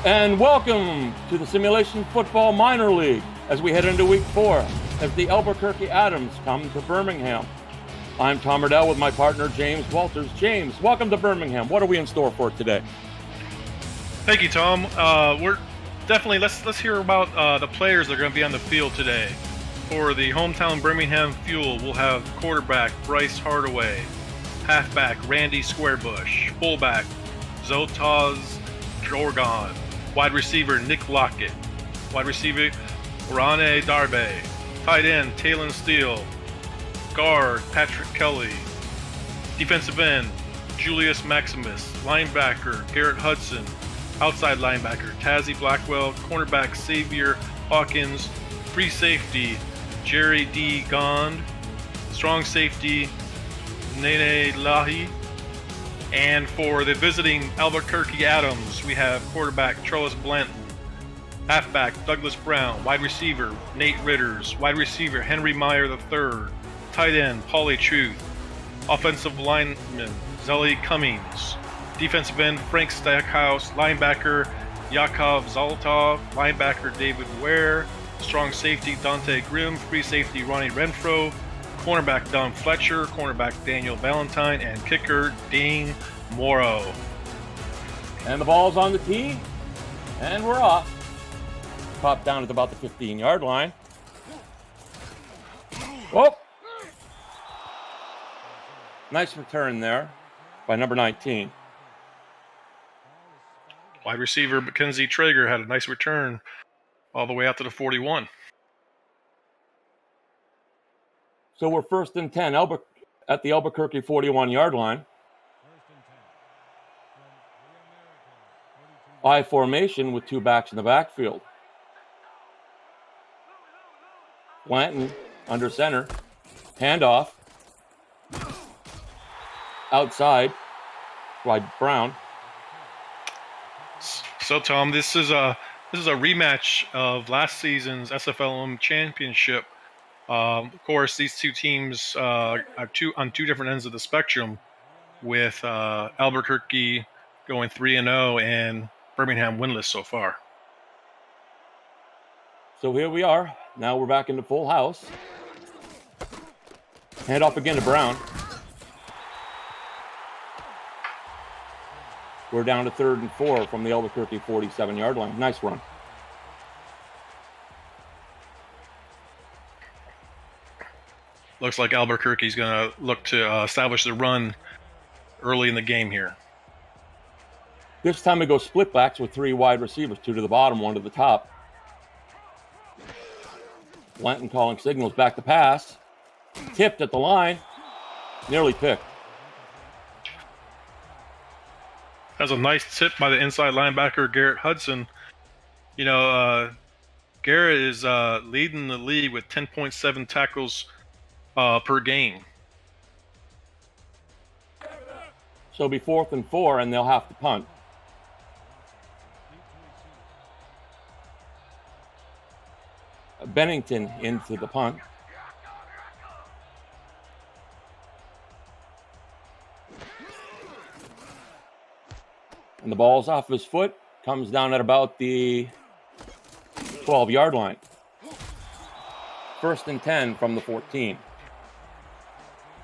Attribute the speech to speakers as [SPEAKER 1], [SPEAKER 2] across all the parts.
[SPEAKER 1] And welcome to the Simulation Football Minor League as we head into Week 4 as the Albuquerque Atoms come to Birmingham. I'm Tom Riddell with my partner James Walters. James, welcome to Birmingham. What are we in store for today?
[SPEAKER 2] Thank you, Tom. We're definitely let's hear about the players that are going to be on the field today. For the hometown Birmingham Fuel, we'll have quarterback Bryce Hardaway, halfback Randy Squarebush, fullback Zoltaz Jorgon, wide receiver Nick Lockett, wide receiver Orane Darbe, tight end Talon Steele, guard Patrick Kelly, defensive end Julius Maximus, linebacker Garrett Hudson, outside linebacker Tazzy Blackwell, cornerback Xavier Hawkins, free safety Jerry D. Gond, strong safety Nene Lahi, and for the visiting Albuquerque Atoms, we have quarterback Charles Blanton, halfback Douglas Brown, wide receiver Nate Ritters, wide receiver Henry Meyer III, tight end Paulie Truth, offensive lineman Zelly Cummings, defensive end Frank Stackhouse, linebacker Yakov Zoltov, linebacker David Ware, strong safety Dante Grimm, free safety Ronnie Renfro, cornerback Don Fletcher, cornerback Daniel Valentine, and kicker Dane Morrow.
[SPEAKER 1] And the ball's on the tee, and we're off. Pop down at about the 15-yard line. Oh! Nice return there by number 19.
[SPEAKER 2] Wide receiver Mackenzie Traeger had a nice return all the way out to the 41.
[SPEAKER 1] So we're first and 10 at the Albuquerque 41-yard line. I formation with two backs in the backfield. Blanton under center. Handoff. Outside. Wide Brown.
[SPEAKER 2] So Tom, this is a rematch of last season's SFLm championship. Of course, these two teams are on two different ends of the spectrum, with Albuquerque going 3-0 and Birmingham winless so far.
[SPEAKER 1] So here we are. Now we're back into full house. Hand off again to Brown. We're down to 3rd and 4 from the Albuquerque 47-yard line. Nice run.
[SPEAKER 2] Looks like Albuquerque's going to look to establish the run early in the game here.
[SPEAKER 1] This time we go split backs with 3 wide receivers, 2 to the bottom, 1 to the top. Blanton calling signals, back to pass. Tipped at the line. Nearly picked.
[SPEAKER 2] That's a nice tip by the inside linebacker, Garrett Hudson. You know, Garrett is leading the league with 10.7 tackles per game.
[SPEAKER 1] So it'll be 4th and 4, and they'll have to punt. Bennington into the punt. And the ball's off his foot, comes down at about the 12-yard line. 1st and 10 from the 14.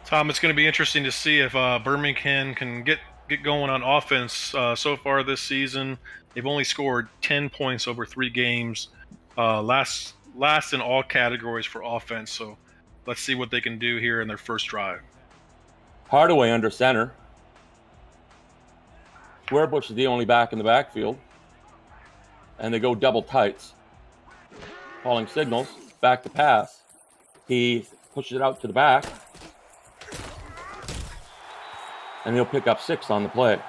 [SPEAKER 2] Tom, it's going to be interesting to see if Birmingham can get going on offense. So far this season, they've only scored 10 points over 3 games. Last in all categories for offense. So let's see what they can do here in their first drive.
[SPEAKER 1] Hardaway under center. Squarebush is the only back in the backfield. And they go double tights. Calling signals. Back to pass. He pushes it out to the back. And he'll pick up 6 on the play.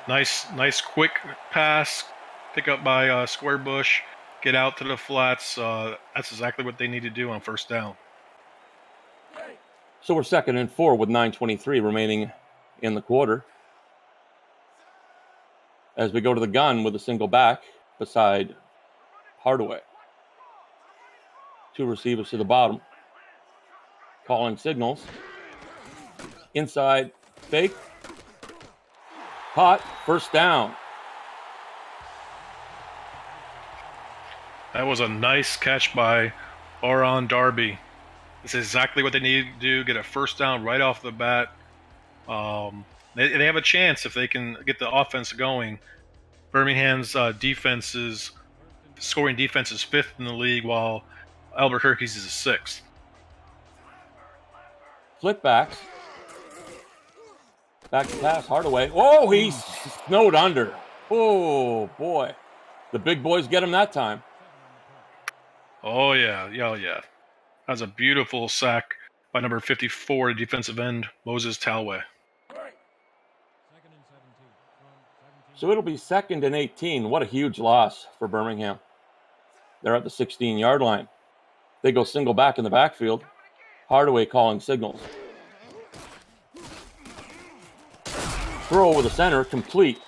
[SPEAKER 2] Nice quick pass. Pick up by Squarebush. Get out to the flats. That's exactly what they need to do on first down.
[SPEAKER 1] So we're 2nd and 4 with 9:23 remaining in the quarter. As we go to the gun with a single back beside Hardaway. 2 receivers to the bottom. Calling signals. Inside fake. Caught. First down.
[SPEAKER 2] That was a nice catch by Oron Darby. This is exactly what they need to do, get a first down right off the bat. They have a chance if they can get the offense going. Birmingham's scoring defense is 5th in the league, while Albuquerque's is 6th.
[SPEAKER 1] Flip backs. Back to pass, Hardaway. Oh, he snowed under. Oh, boy. The big boys get him that time.
[SPEAKER 2] Oh, yeah. That was a beautiful sack by number 54, defensive end, Moses Talway.
[SPEAKER 1] So it'll be 2nd and 18. What a huge loss for Birmingham. They're at the 16-yard line. They go single back in the backfield. Hardaway calling signals. Throw over the center, complete.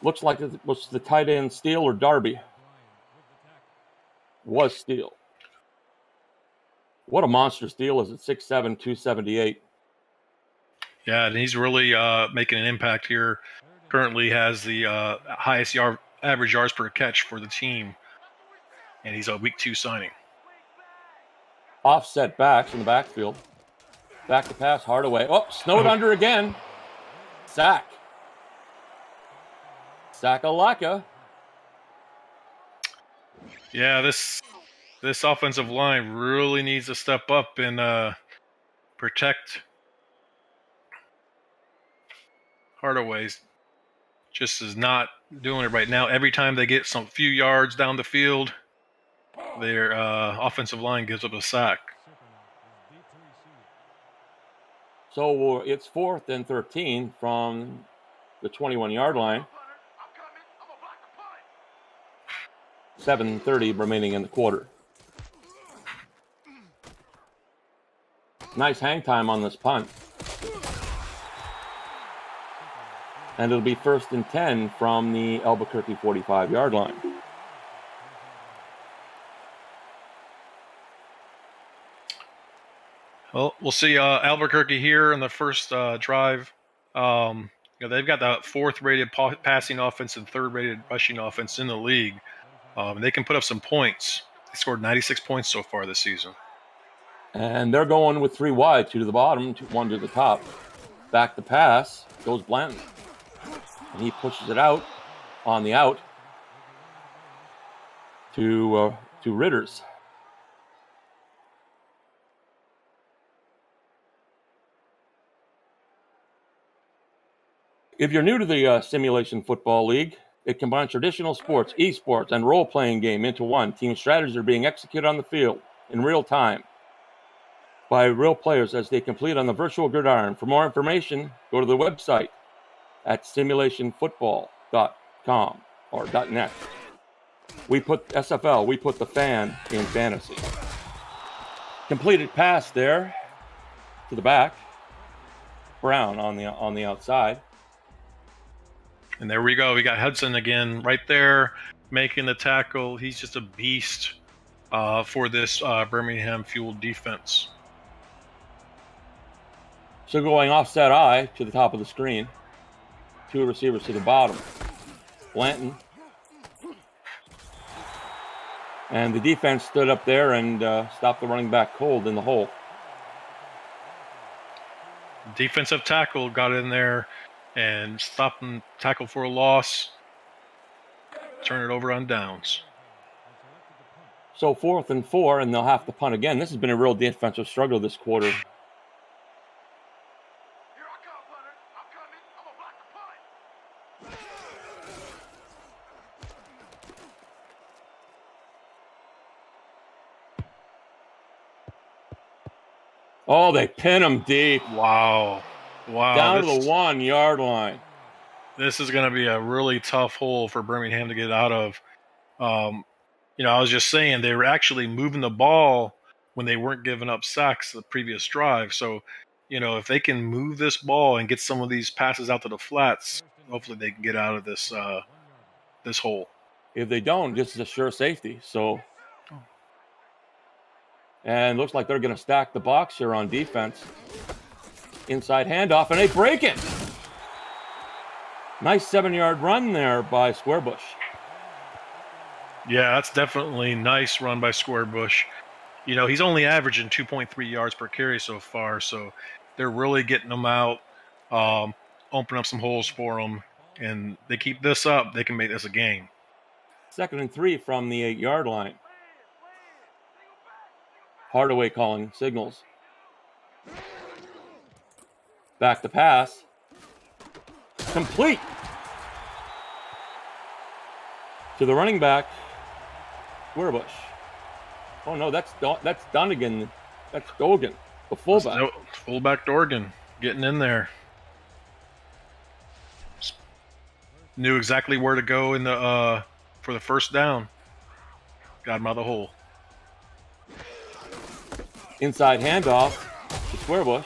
[SPEAKER 1] Looks like it was the tight end Steele or Darby. Was Steele. What a monster Steele is at 6'7", 278.
[SPEAKER 2] Yeah, and he's really making an impact here. Currently has the highest average yards per catch for the team, and he's a week 2 signing.
[SPEAKER 1] Offset backs in the backfield. Back to pass, Hardaway. Oh, snowed under again. Sack. Sakalaka.
[SPEAKER 2] Yeah, this offensive line really needs to step up and protect Hardaway's. Just is not doing it right now. Every time they get some few yards down the field, their offensive line gives up a sack.
[SPEAKER 1] So it's 4th and 13 from the 21-yard line. 7:30 remaining in the quarter. Nice hang time on this punt. And it'll be 1st and 10 from the Albuquerque 45-yard line.
[SPEAKER 2] Well, we'll see Albuquerque here in the first drive. They've got the 4th rated passing offense and 3rd rated rushing offense in the league. They can put up some points. They scored 96 points so far this season.
[SPEAKER 1] And they're going with 3 wide, 2 to the bottom, 1 to the top. Back to pass goes Blanton. And he pushes it out on the out to Ritters. If you're new to the Simulation Football League, it combines traditional sports, esports, and role-playing game into one. Team strategies are being executed on the field in real time by real players as they complete on the virtual gridiron. For more information, go to the website at simulationfootball.com or .net. We put SFL, we put the fan in fantasy. Completed pass there to the back. Brown on the outside.
[SPEAKER 2] And there we go. We got Hudson again right there making the tackle. He's just a beast for this Birmingham Fuel defense.
[SPEAKER 1] So going offset eye to the top of the screen. 2 receivers to the bottom. Blanton. And the defense stood up there and stopped the running back cold in the hole.
[SPEAKER 2] Defensive tackle got in there and stopped and tackle for a loss. Turn it over on downs.
[SPEAKER 1] So 4th and 4, and they'll have to punt again. This has been a real defensive struggle this quarter. Oh, they pin him deep.
[SPEAKER 2] Wow.
[SPEAKER 1] Down to the 1-yard line.
[SPEAKER 2] This is going to be a really tough hole for Birmingham to get out of. I was just saying they were actually moving the ball when they weren't giving up sacks the previous drive. So, if they can move this ball and get some of these passes out to the flats, hopefully they can get out of this this hole.
[SPEAKER 1] If they don't, this is a sure safety. So, and looks like they're going to stack the box here on defense. Inside handoff, and they break it. Nice 7-yard run there by Squarebush.
[SPEAKER 2] Yeah, that's definitely nice run by Squarebush. You know, he's only averaging 2.3 yards per carry so far, so they're really getting him out, opening up some holes for him. And they keep this up, they can make this a game.
[SPEAKER 1] 2nd and 3 from the 8-yard line. Hardaway calling signals. Back to pass. Complete to the running back, Squarebush. Oh no, that's Dunnigan. That's Dogan, the fullback.
[SPEAKER 2] Fullback Dorgan getting in there. Knew exactly where to go in the for the first down. Got him out of the hole.
[SPEAKER 1] Inside handoff to Squarebush.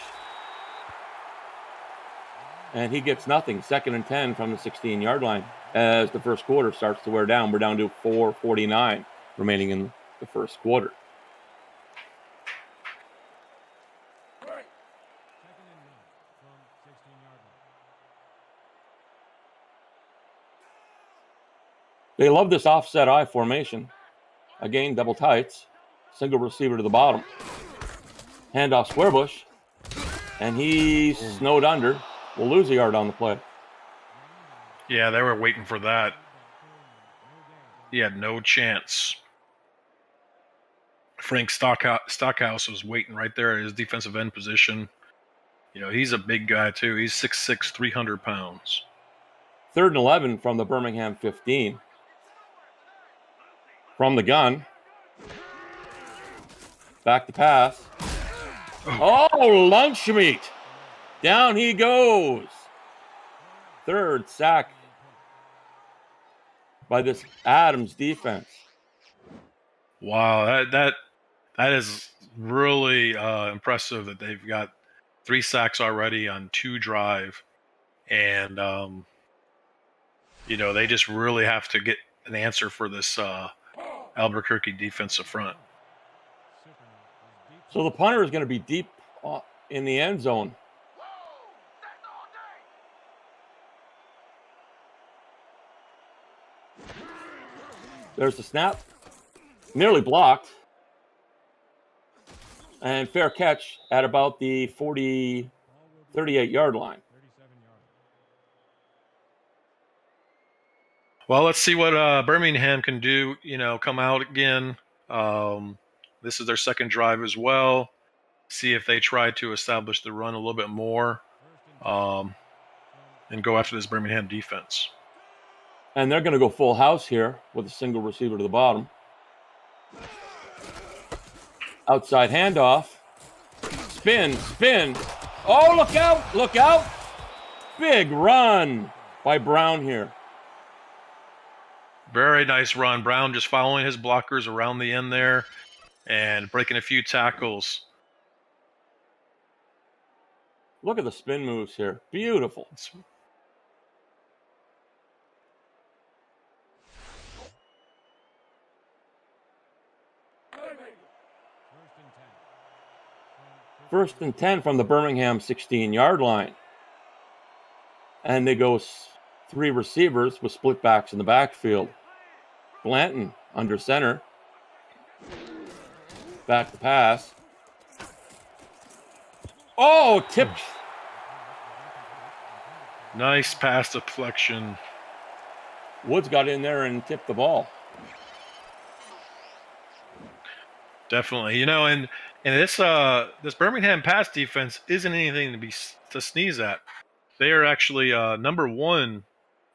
[SPEAKER 1] And he gets nothing. 2nd and 10 from the 16-yard line. As the first quarter starts to wear down, we're down to 4:49 remaining in the first quarter. They love this offset I formation. Again, double tights. Single receiver to the bottom. Handoff Squarebush. And he's snowed under. We'll lose a yard on the play.
[SPEAKER 2] Yeah, they were waiting for that. He had no chance. Frank Stockhouse was waiting right there at his defensive end position. You know, he's a big guy too. He's 6'6", 300 pounds.
[SPEAKER 1] 3rd and 11 from the Birmingham 15. From the gun. Back to pass. Oh, lunch meat. Down he goes. 3rd sack by this Adams defense.
[SPEAKER 2] Wow, that is really impressive that they've got 3 sacks already on 2 drive, and you know, they just really have to get an answer for this Albuquerque defensive front.
[SPEAKER 1] So the punter is going to be deep in the end zone. There's the snap. Nearly blocked. And fair catch at about the 38-yard line.
[SPEAKER 2] Well, let's see what Birmingham can do. You know, come out again. This is their second drive as well. See if they try to establish the run a little bit more, and go after this Birmingham defense.
[SPEAKER 1] And they're going to go full house here with a single receiver to the bottom. Outside handoff. Spin. Oh, look out. Big run by Brown here.
[SPEAKER 2] Very nice run. Brown just following his blockers around the end there and breaking a few tackles.
[SPEAKER 1] Look at the spin moves here. Beautiful. First and 10 from the Birmingham 16-yard line. And they go 3 receivers with split backs in the backfield. Blanton under center. Back to pass. Oh, tipped.
[SPEAKER 2] Nice pass deflection.
[SPEAKER 1] Woods got in there and tipped the ball.
[SPEAKER 2] Definitely. You know, and this Birmingham pass defense isn't anything to sneeze at. They are actually number 1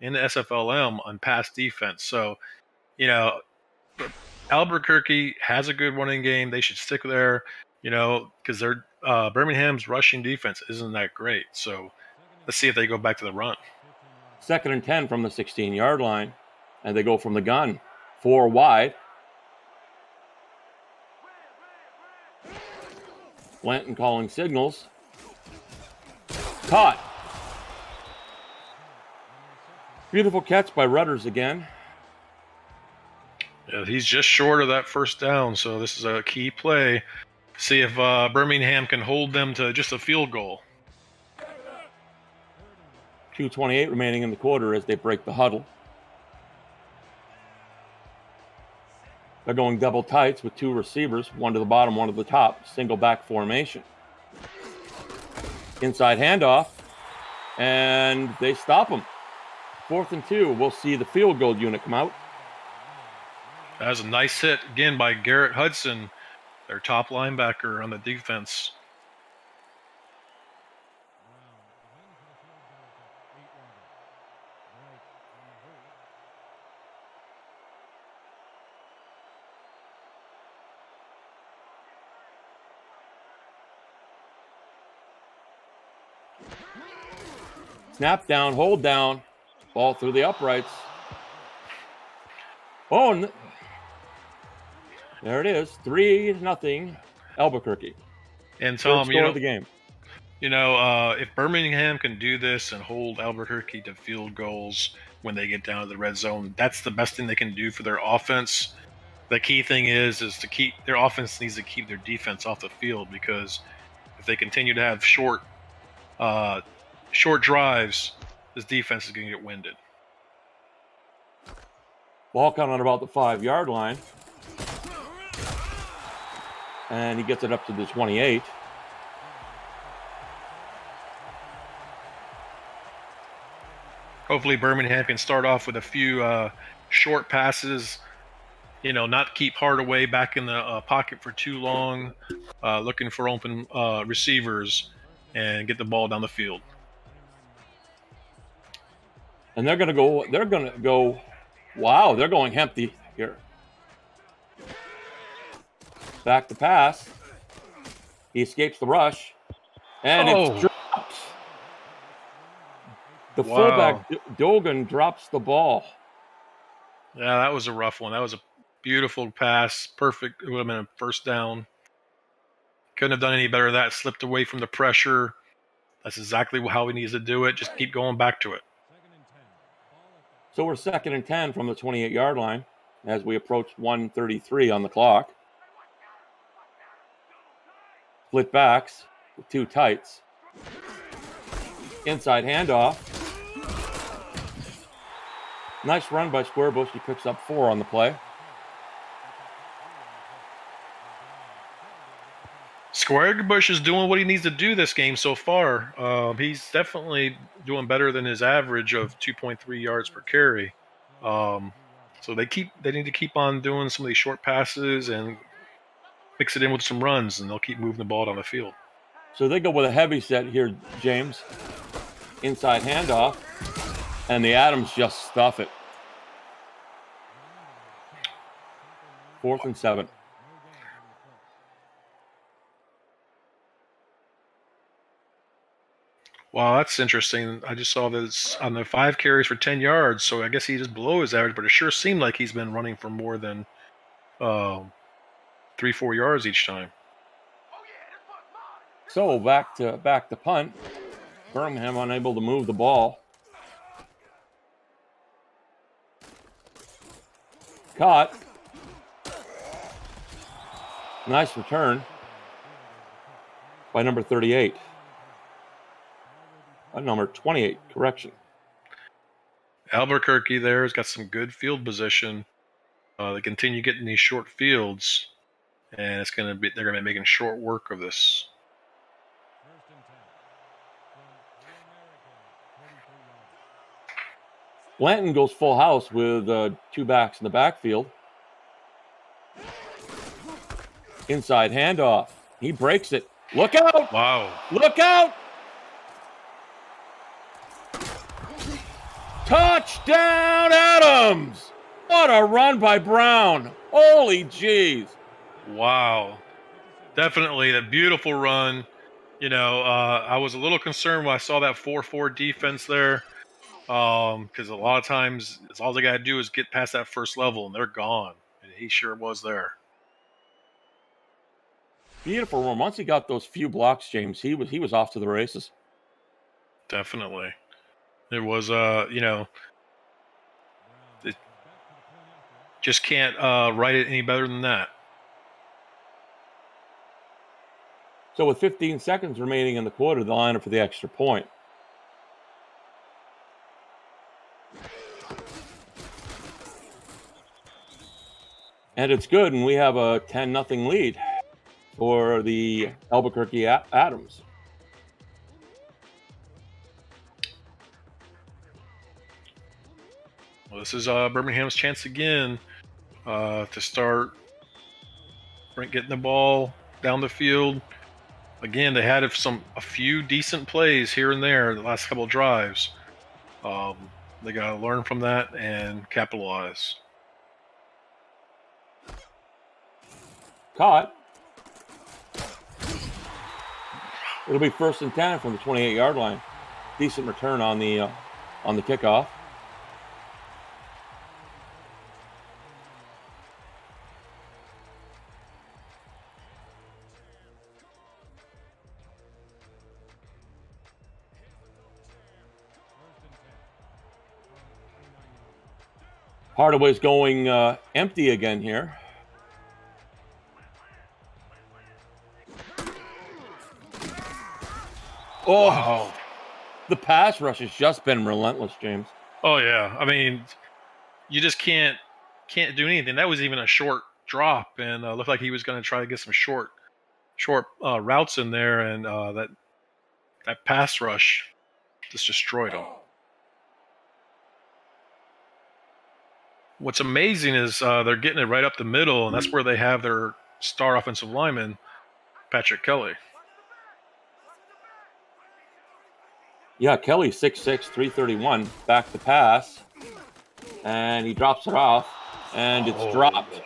[SPEAKER 2] in the SFLm on pass defense. So, you know, Albuquerque has a good running game. They should stick there, you know, because their Birmingham's rushing defense isn't that great. So let's see if they go back to the run.
[SPEAKER 1] 2nd and 10 from the 16-yard line. And they go from the gun. 4 wide. Blanton calling signals. Caught. Beautiful catch by Rudders again.
[SPEAKER 2] Yeah, he's just short of that first down, so this is a key play. See if Birmingham can hold them to just a field goal.
[SPEAKER 1] 2:28 remaining in the quarter as they break the huddle. They're going double tights with 2 receivers, one to the bottom, one to the top, single back formation. Inside handoff, and they stop them. 4th and 2. We'll see the field goal unit come out.
[SPEAKER 2] That was a nice hit again by Garrett Hudson, their top linebacker on the defense.
[SPEAKER 1] Snap down, hold down, ball through the uprights. Oh, and there it is, 3-0 Albuquerque.
[SPEAKER 2] And Tom,
[SPEAKER 1] score of the game.
[SPEAKER 2] If Birmingham can do this and hold Albuquerque to field goals when they get down to the red zone, that's the best thing they can do for their offense. The key thing is to keep their offense needs to keep their defense off the field, because if they continue to have short drives, this defense is going to get winded.
[SPEAKER 1] Ball coming about the 5-yard line. And he gets it up to the 28.
[SPEAKER 2] Hopefully Birmingham can start off with a few short passes, not keep Hardaway back in the pocket for too long, looking for open receivers, and get the ball down the field.
[SPEAKER 1] And they're going to go, wow, they're going empty here. Back to pass. He escapes the rush. And it's dropped. The fullback, Dogan, drops the ball.
[SPEAKER 2] Yeah, that was a rough one. That was a beautiful pass. Perfect. It would have been a first down. Couldn't have done any better than that. Slipped away from the pressure. That's exactly how he needs to do it. Just keep going back to it.
[SPEAKER 1] So we're 2nd and 10 from the 28-yard line as we approach 1:33 on the clock. Split backs with 2 tights. Inside handoff. Nice run by Squarebush. He picks up 4 on the play.
[SPEAKER 2] Squarebush is doing what he needs to do this game so far. He's definitely doing better than his average of 2.3 yards per carry. So they need to keep on doing some of these short passes and mix it in with some runs, and they'll keep moving the ball down the field.
[SPEAKER 1] So they go with a heavy set here, James. Inside handoff, and the Adams just stuff it. 4th and 7.
[SPEAKER 2] Wow, that's interesting. I just saw this on the 5 carries for 10 yards, so I guess he just below his average, but it sure seemed like he's been running for more than 3-4 yards each time.
[SPEAKER 1] So back to punt. Birmingham unable to move the ball. Caught. Nice return by number 38. Number 28, correction.
[SPEAKER 2] Albuquerque there has got some good field position. They continue getting these short fields, and they're going to be making short work of this.
[SPEAKER 1] Blanton goes full house with 2 backs in the backfield. Inside handoff. He breaks it. Look out!
[SPEAKER 2] Wow.
[SPEAKER 1] Look out! Touchdown, Adams! What a run by Brown. Holy jeez.
[SPEAKER 2] Wow. Definitely a beautiful run. I was a little concerned when I saw that 4-4 defense there, because a lot of times all they got to do is get past that first level, and they're gone. And he sure was there.
[SPEAKER 1] Beautiful run. Once he got those few blocks, James, he was off to the races.
[SPEAKER 2] Definitely. It was, it just can't write it any better than that.
[SPEAKER 1] So with 15 seconds remaining in the quarter, the line up for the extra point. And it's good, and we have a 10-0 lead for the Albuquerque Adams.
[SPEAKER 2] Well, this is Birmingham's chance again to start getting the ball down the field. Again, they had a few decent plays here and there the last couple of drives. They got to learn from that and capitalize.
[SPEAKER 1] Caught. It'll be 1st and 10 from the 28-yard line. Decent return on the kickoff. Hardaway's going empty again here. Oh, wow. The pass rush has just been relentless, James.
[SPEAKER 2] Oh yeah, I mean, you just can't do anything. That was even a short drop, and looked like he was going to try to get some short routes in there, and that pass rush just destroyed him. What's amazing is they're getting it right up the middle, and that's where they have their star offensive lineman, Patrick Kelly.
[SPEAKER 1] Yeah, Kelly, 6'6", 331, back to pass, and he drops it off, and it's dropped.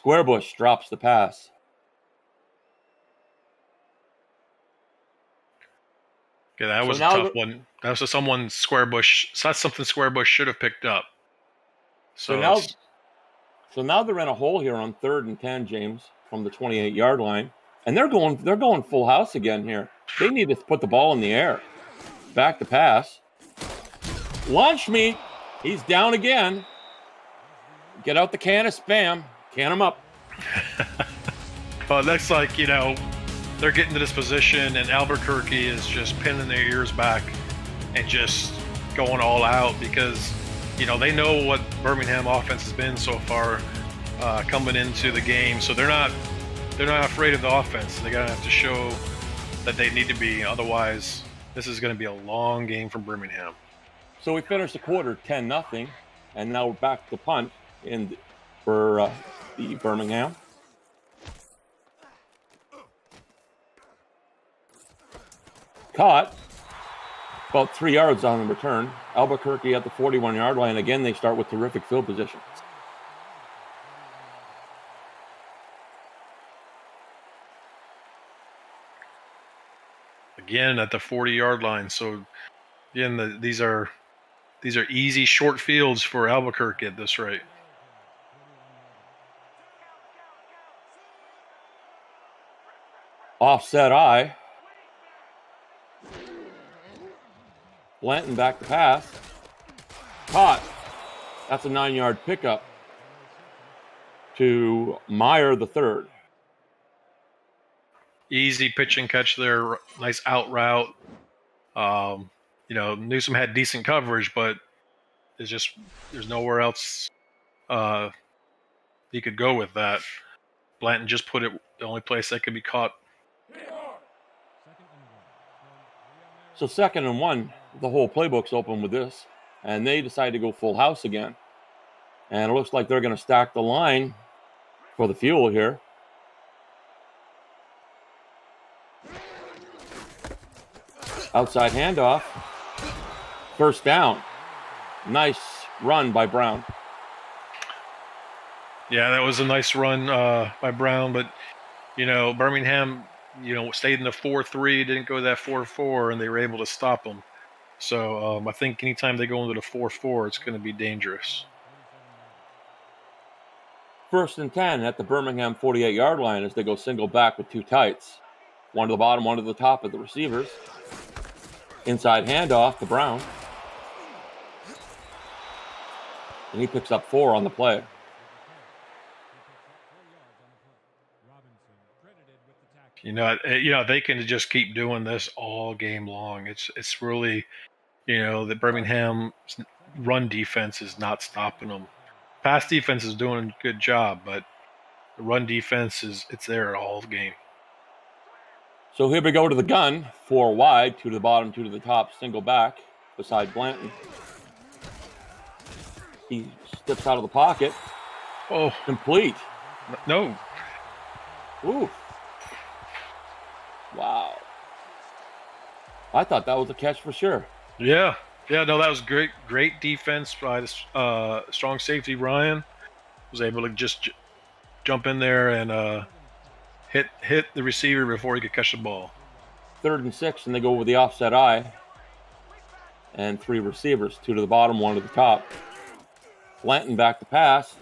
[SPEAKER 1] Squarebush drops the pass.
[SPEAKER 2] Yeah, that was a tough one. That was someone Squarebush. So that's something Squarebush should have picked up.
[SPEAKER 1] So now they're in a hole here on 3rd and 10, James, from the 28-yard line. And they're going full house again here. They need to put the ball in the air. Back to pass. Launch meet. He's down again. Get out the can of Spam. Can him up.
[SPEAKER 2] Well, that's like, they're getting to this position, and Albuquerque is just pinning their ears back and just going all out because, they know what Birmingham offense has been so far coming into the game. So they're not afraid of the offense. They're going to have to show that they need to be. Otherwise, this is going to be a long game for Birmingham.
[SPEAKER 1] So we finished the quarter 10-0, and now we're back to punt for the Birmingham. Caught. About 3 yards on the return. Albuquerque at the 41-yard line. Again, they start with terrific field position.
[SPEAKER 2] Again at the 40-yard line. So again, these are easy short fields for Albuquerque at this rate.
[SPEAKER 1] Offset eye. Blanton back to pass. Caught. That's a 9-yard pickup to Meyer the third.
[SPEAKER 2] Easy pitch and catch there. Nice out route. Newsom had decent coverage, but there's nowhere else he could go with that. Blanton just put it the only place that could be caught.
[SPEAKER 1] So 2nd and 1, the whole playbook's open with this, and they decide to go full house again. And it looks like they're going to stack the line for the fuel here. Outside handoff. 1st down. Nice run by Brown.
[SPEAKER 2] Yeah, that was a nice run by Brown, but Birmingham, stayed in the 4-3, didn't go to that 4-4, and they were able to stop them. So I think anytime they go into the 4-4, it's going to be dangerous.
[SPEAKER 1] 1st and 10 at the Birmingham 48-yard line as they go single back with 2 tights. One to the bottom, one to the top of the receivers. Inside handoff to Brown. And he picks up 4 on the play.
[SPEAKER 2] They can just keep doing this all game long. It's really, that Birmingham's run defense is not stopping them. Pass defense is doing a good job, but the run defense it's there all game.
[SPEAKER 1] So here we go to the gun. 4 wide, 2 to the bottom, 2 to the top, single back beside Blanton. He steps out of the pocket.
[SPEAKER 2] Oh,
[SPEAKER 1] complete.
[SPEAKER 2] No.
[SPEAKER 1] Ooh. Wow. I thought that was a catch for sure.
[SPEAKER 2] Yeah. Yeah, no, that was great defense by the strong safety. Ryan was able to just jump in there and hit the receiver before he could catch the ball.
[SPEAKER 1] 3rd and 6, and they go with the offset eye. And 3 receivers, 2 to the bottom, 1 to the top. Blanton back to pass.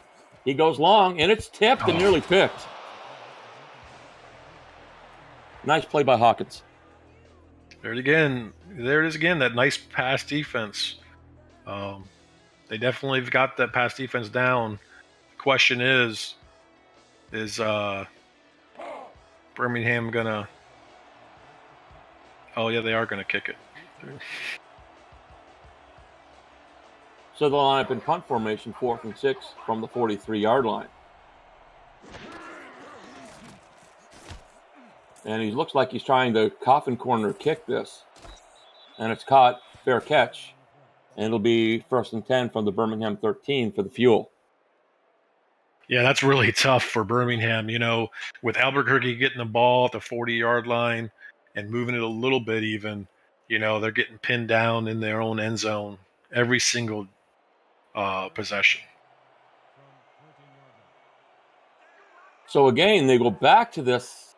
[SPEAKER 1] He goes long, and it's tipped and nearly picked. Nice play by Hawkins.
[SPEAKER 2] There it is again, that nice pass defense. They definitely have got that pass defense down. The question is Birmingham gonna... Oh, yeah, they are gonna kick it.
[SPEAKER 1] So they'll line up in punt formation, 4th and 6 from the 43-yard line. And he looks like he's trying to coffin corner kick this. And it's caught, fair catch. And it'll be 1st and 10 from the Birmingham 13 for the Fuel.
[SPEAKER 2] Yeah, that's really tough for Birmingham. You know, with Albuquerque getting the ball at the 40-yard line and moving it a little bit even, you know, they're getting pinned down in their own end zone every single possession.
[SPEAKER 1] So again, they go back to this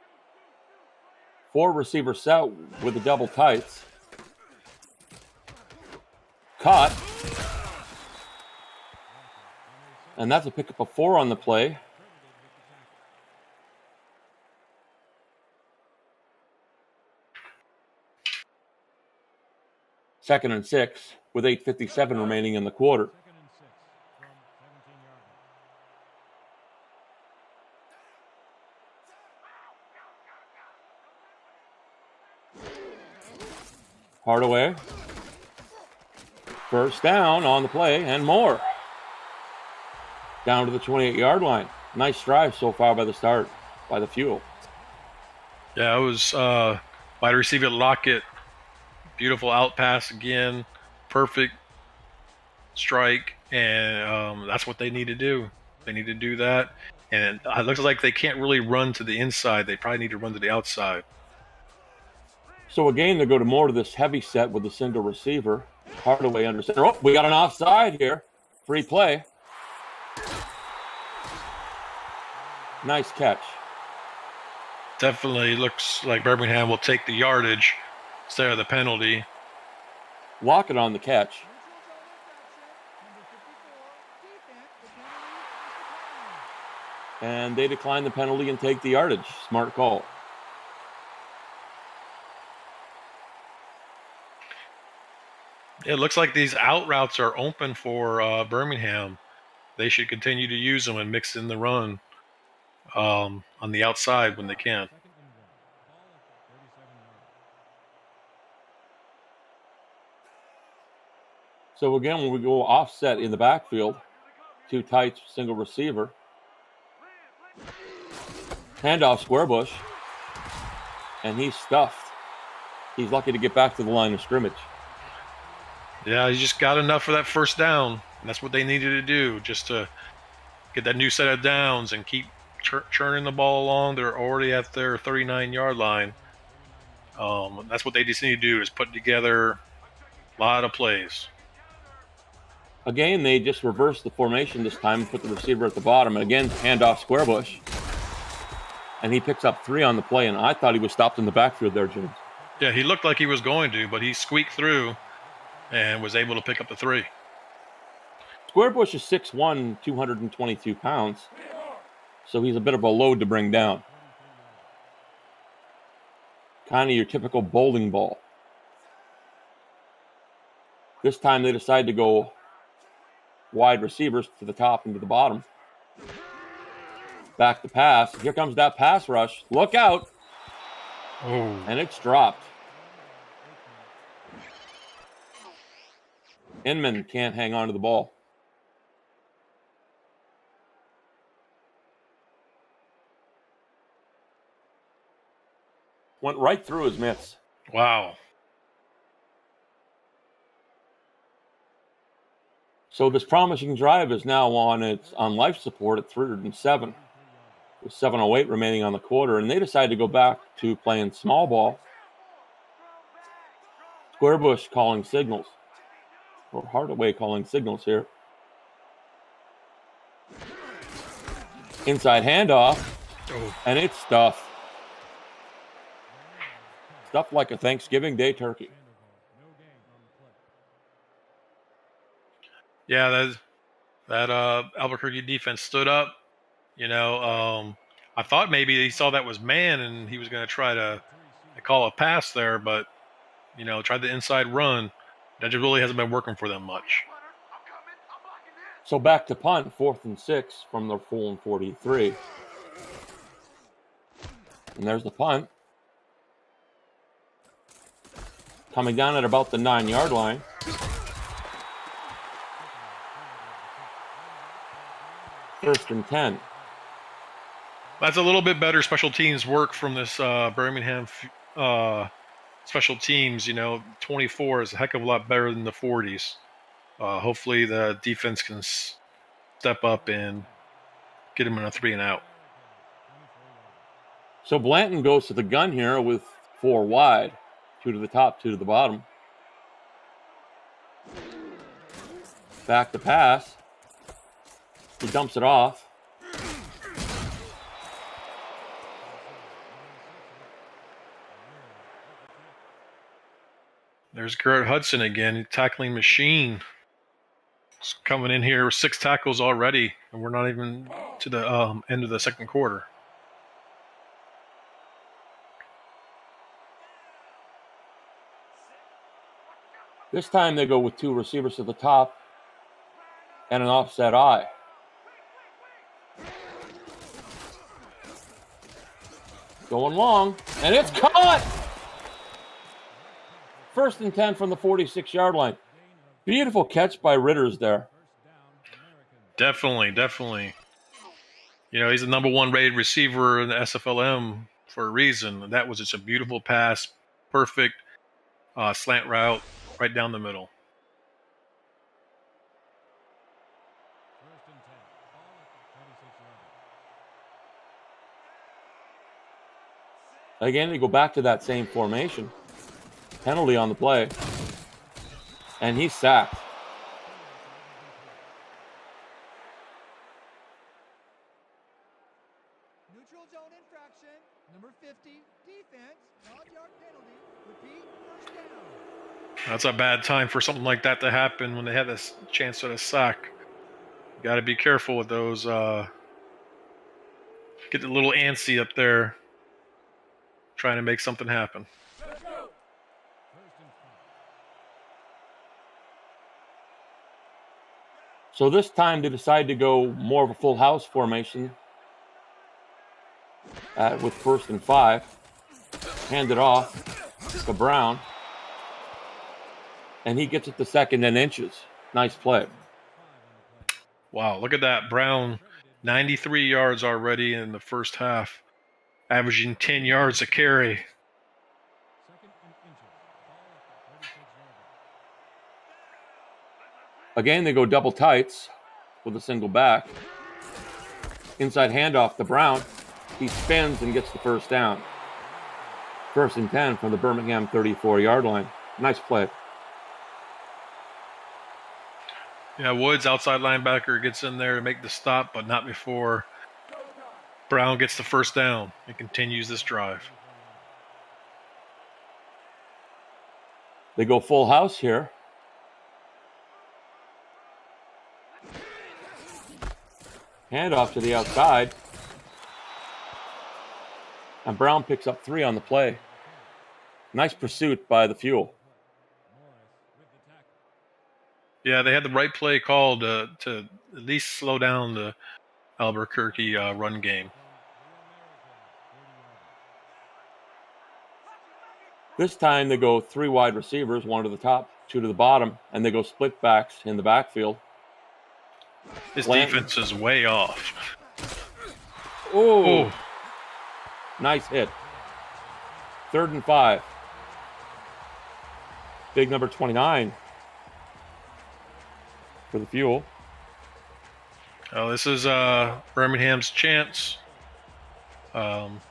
[SPEAKER 1] 4-receiver set with the double tights. Caught. And that's a pickup of 4 on the play. Second and 6 with 8:57 remaining in the quarter. Hardaway. First down on the play and more. Down to the 28-yard line. Nice drive so far by the Fuel.
[SPEAKER 2] Yeah, it was by the receiver Lockett. Beautiful out pass again. Perfect strike. And that's what they need to do. They need to do that. And it looks like they can't really run to the inside. They probably need to run to the outside.
[SPEAKER 1] So again, they go to more to this heavy set with the single receiver. Hardaway under center. Oh, we got an offside here. Free play. Nice catch.
[SPEAKER 2] Definitely looks like Birmingham will take the yardage instead of the penalty.
[SPEAKER 1] Lockett on the catch. And they decline the penalty and take the yardage. Smart call.
[SPEAKER 2] It looks like these out routes are open for Birmingham. They should continue to use them and mix in the run on the outside when they can.
[SPEAKER 1] So again, when we go offset in the backfield, 2 tights, single receiver. Handoff Squarebush. And he's stuffed. He's lucky to get back to the line of scrimmage.
[SPEAKER 2] Yeah, he just got enough for that first down. And that's what they needed to do, just to get that new set of downs and keep churning the ball along. They're already at their 39-yard line. That's what they just need to do, is put together a lot of plays.
[SPEAKER 1] Again, they just reversed the formation this time and put the receiver at the bottom. And again, handoff Squarebush. And he picks up 3 on the play, and I thought he was stopped in the backfield there, James.
[SPEAKER 2] Yeah, he looked like he was going to, but he squeaked through and was able to pick up the 3.
[SPEAKER 1] Squarebush is 6'1", 222 pounds. So he's a bit of a load to bring down. Kind of your typical bowling ball. This time they decide to go wide receivers to the top and to the bottom. Back to pass. Here comes that pass rush. Look out.
[SPEAKER 2] Oh.
[SPEAKER 1] And it's dropped. Inman can't hang on to the ball. Went right through his mitts.
[SPEAKER 2] Wow.
[SPEAKER 1] So this promising drive is now on life support at 307, with 7:08 remaining on the quarter, and they decide to go back to playing small ball. Squarebush calling signals, or Hardaway calling signals here. Inside handoff, and it's stuffed. Stuffed like a Thanksgiving Day turkey.
[SPEAKER 2] Yeah, that Albuquerque defense stood up. I thought maybe he saw that was man and he was going to try to call a pass there, but tried the inside run. That just really hasn't been working for them much.
[SPEAKER 1] So back to punt, 4th and 6 from their full and 43. And there's the punt. Coming down at about the 9-yard line. First and 10.
[SPEAKER 2] That's a little bit better special teams work from this Birmingham special teams. 24 is a heck of a lot better than the 40s. Hopefully the defense can step up and get him in a 3 and out.
[SPEAKER 1] So Blanton goes to the gun here with 4 wide. 2 to the top, 2 to the bottom. Back to pass. He dumps it off.
[SPEAKER 2] There's Garrett Hudson again, tackling machine. He's coming in here with 6 tackles already, and we're not even to the end of the second quarter.
[SPEAKER 1] This time they go with 2 receivers to the top and an offset eye. Going long, and it's caught! First and 10 from the 46-yard line. Beautiful catch by Ritters there.
[SPEAKER 2] Definitely. He's the number 1 rated receiver in the SFLm for a reason. That was just a beautiful pass, perfect slant route right down the middle.
[SPEAKER 1] Again, they go back to that same formation. Penalty on the play. And he's sacked.
[SPEAKER 3] Neutral zone infraction, number 50, defense, 12-yard penalty, repeat, first down.
[SPEAKER 2] That's a bad time for something like that to happen when they have this chance at a sack. You got to be careful with those. Get a little antsy up there, trying to make something happen.
[SPEAKER 1] So this time they decide to go more of a full house formation with 1st and 5. Hand it off to Brown. And he gets it to 2nd and inches. Nice play.
[SPEAKER 2] Wow, look at that. Brown, 93 yards already in the first half, averaging 10 yards a carry.
[SPEAKER 1] Again, they go double tights with a single back. Inside handoff to Brown. He spins and gets the first down. 1st and 10 from the Birmingham 34-yard line. Nice play.
[SPEAKER 2] Yeah, Woods, outside linebacker, gets in there to make the stop, but not before Brown gets the first down and continues this drive.
[SPEAKER 1] They go full house here. Handoff to the outside. And Brown picks up 3 on the play. Nice pursuit by the Fuel.
[SPEAKER 2] Yeah, they had the right play called to at least slow down the Albuquerque run game.
[SPEAKER 1] This time they go 3 wide receivers, 1 to the top, two to the bottom, and they go split backs in the backfield.
[SPEAKER 2] This
[SPEAKER 1] Blanton.
[SPEAKER 2] defense is way off.
[SPEAKER 1] Oh, nice hit. 3rd and 5. Big number 29 for the Fuel.
[SPEAKER 2] Oh, this is Birmingham's chance. Looks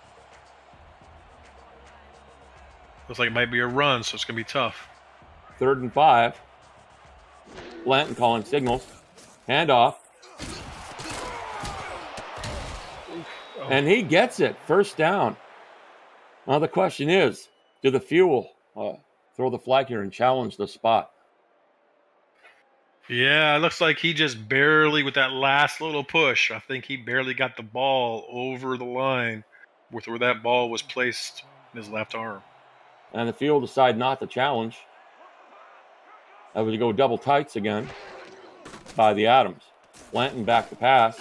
[SPEAKER 2] like it might be a run, so it's going to be tough.
[SPEAKER 1] 3rd and 5. Blanton calling signals. Handoff. And he gets it. 1st down. Now the question is, do the Fuel throw the flag here and challenge the spot?
[SPEAKER 2] Yeah, it looks like he just barely, with that last little push, I think he barely got the ball over the line with where that ball was placed in his left arm.
[SPEAKER 1] And the Fuel decide not to challenge. That would go double tights again by the Adams. Blanton back to pass.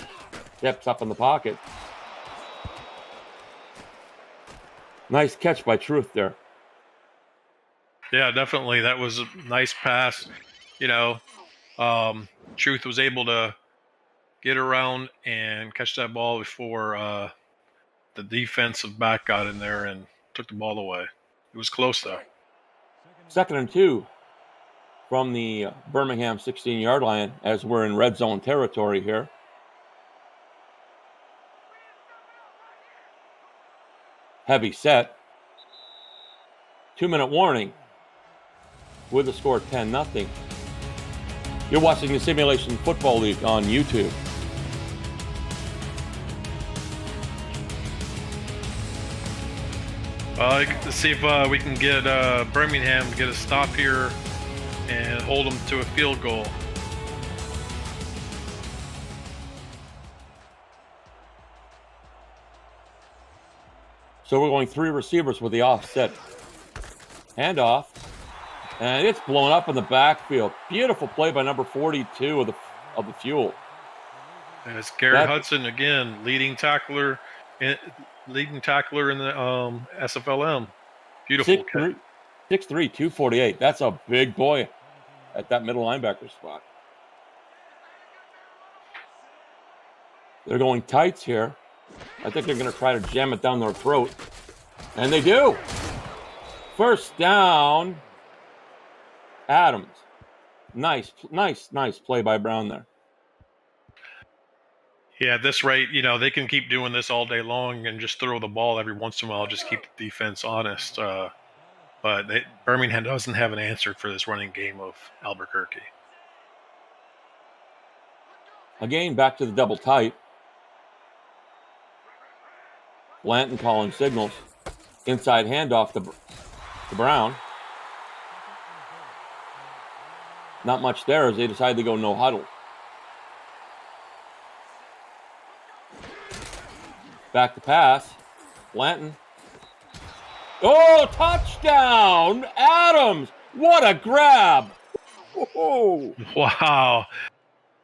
[SPEAKER 1] Steps up in the pocket. Nice catch by Truth there.
[SPEAKER 2] Yeah, definitely. That was a nice pass. You know, Truth was able to get around and catch that ball before the defensive back got in there and took the ball away. It was close, though.
[SPEAKER 1] 2nd and 2 from the Birmingham 16-yard line as we're in red zone territory here. Heavy set. 2-minute warning with the score 10-0. You're watching the Simulation Football League on YouTube.
[SPEAKER 2] Let's see if we can get Birmingham to get a stop here and hold them to a field goal.
[SPEAKER 1] So we're going 3 receivers with the offset handoff, and it's blown up in the backfield. Beautiful play by number 42 of the Fuel.
[SPEAKER 2] And it's Garrett Hudson again, leading tackler in the SFLm. Beautiful.
[SPEAKER 1] 6'3", 248. That's a big boy at that middle linebacker spot. They're going tights here. I think they're going to try to jam it down their throat. And they do. 1st down. Adams. Nice play by Brown there.
[SPEAKER 2] Yeah, at this rate, they can keep doing this all day long and just throw the ball every once in a while, just keep the defense honest. But Birmingham doesn't have an answer for this running game of Albuquerque.
[SPEAKER 1] Again, back to the double tight. Blanton calling signals. Inside handoff to Brown. Not much there as they decide to go no huddle. Back to pass. Blanton. Oh, touchdown! Adams! What a grab! Whoa.
[SPEAKER 2] Wow.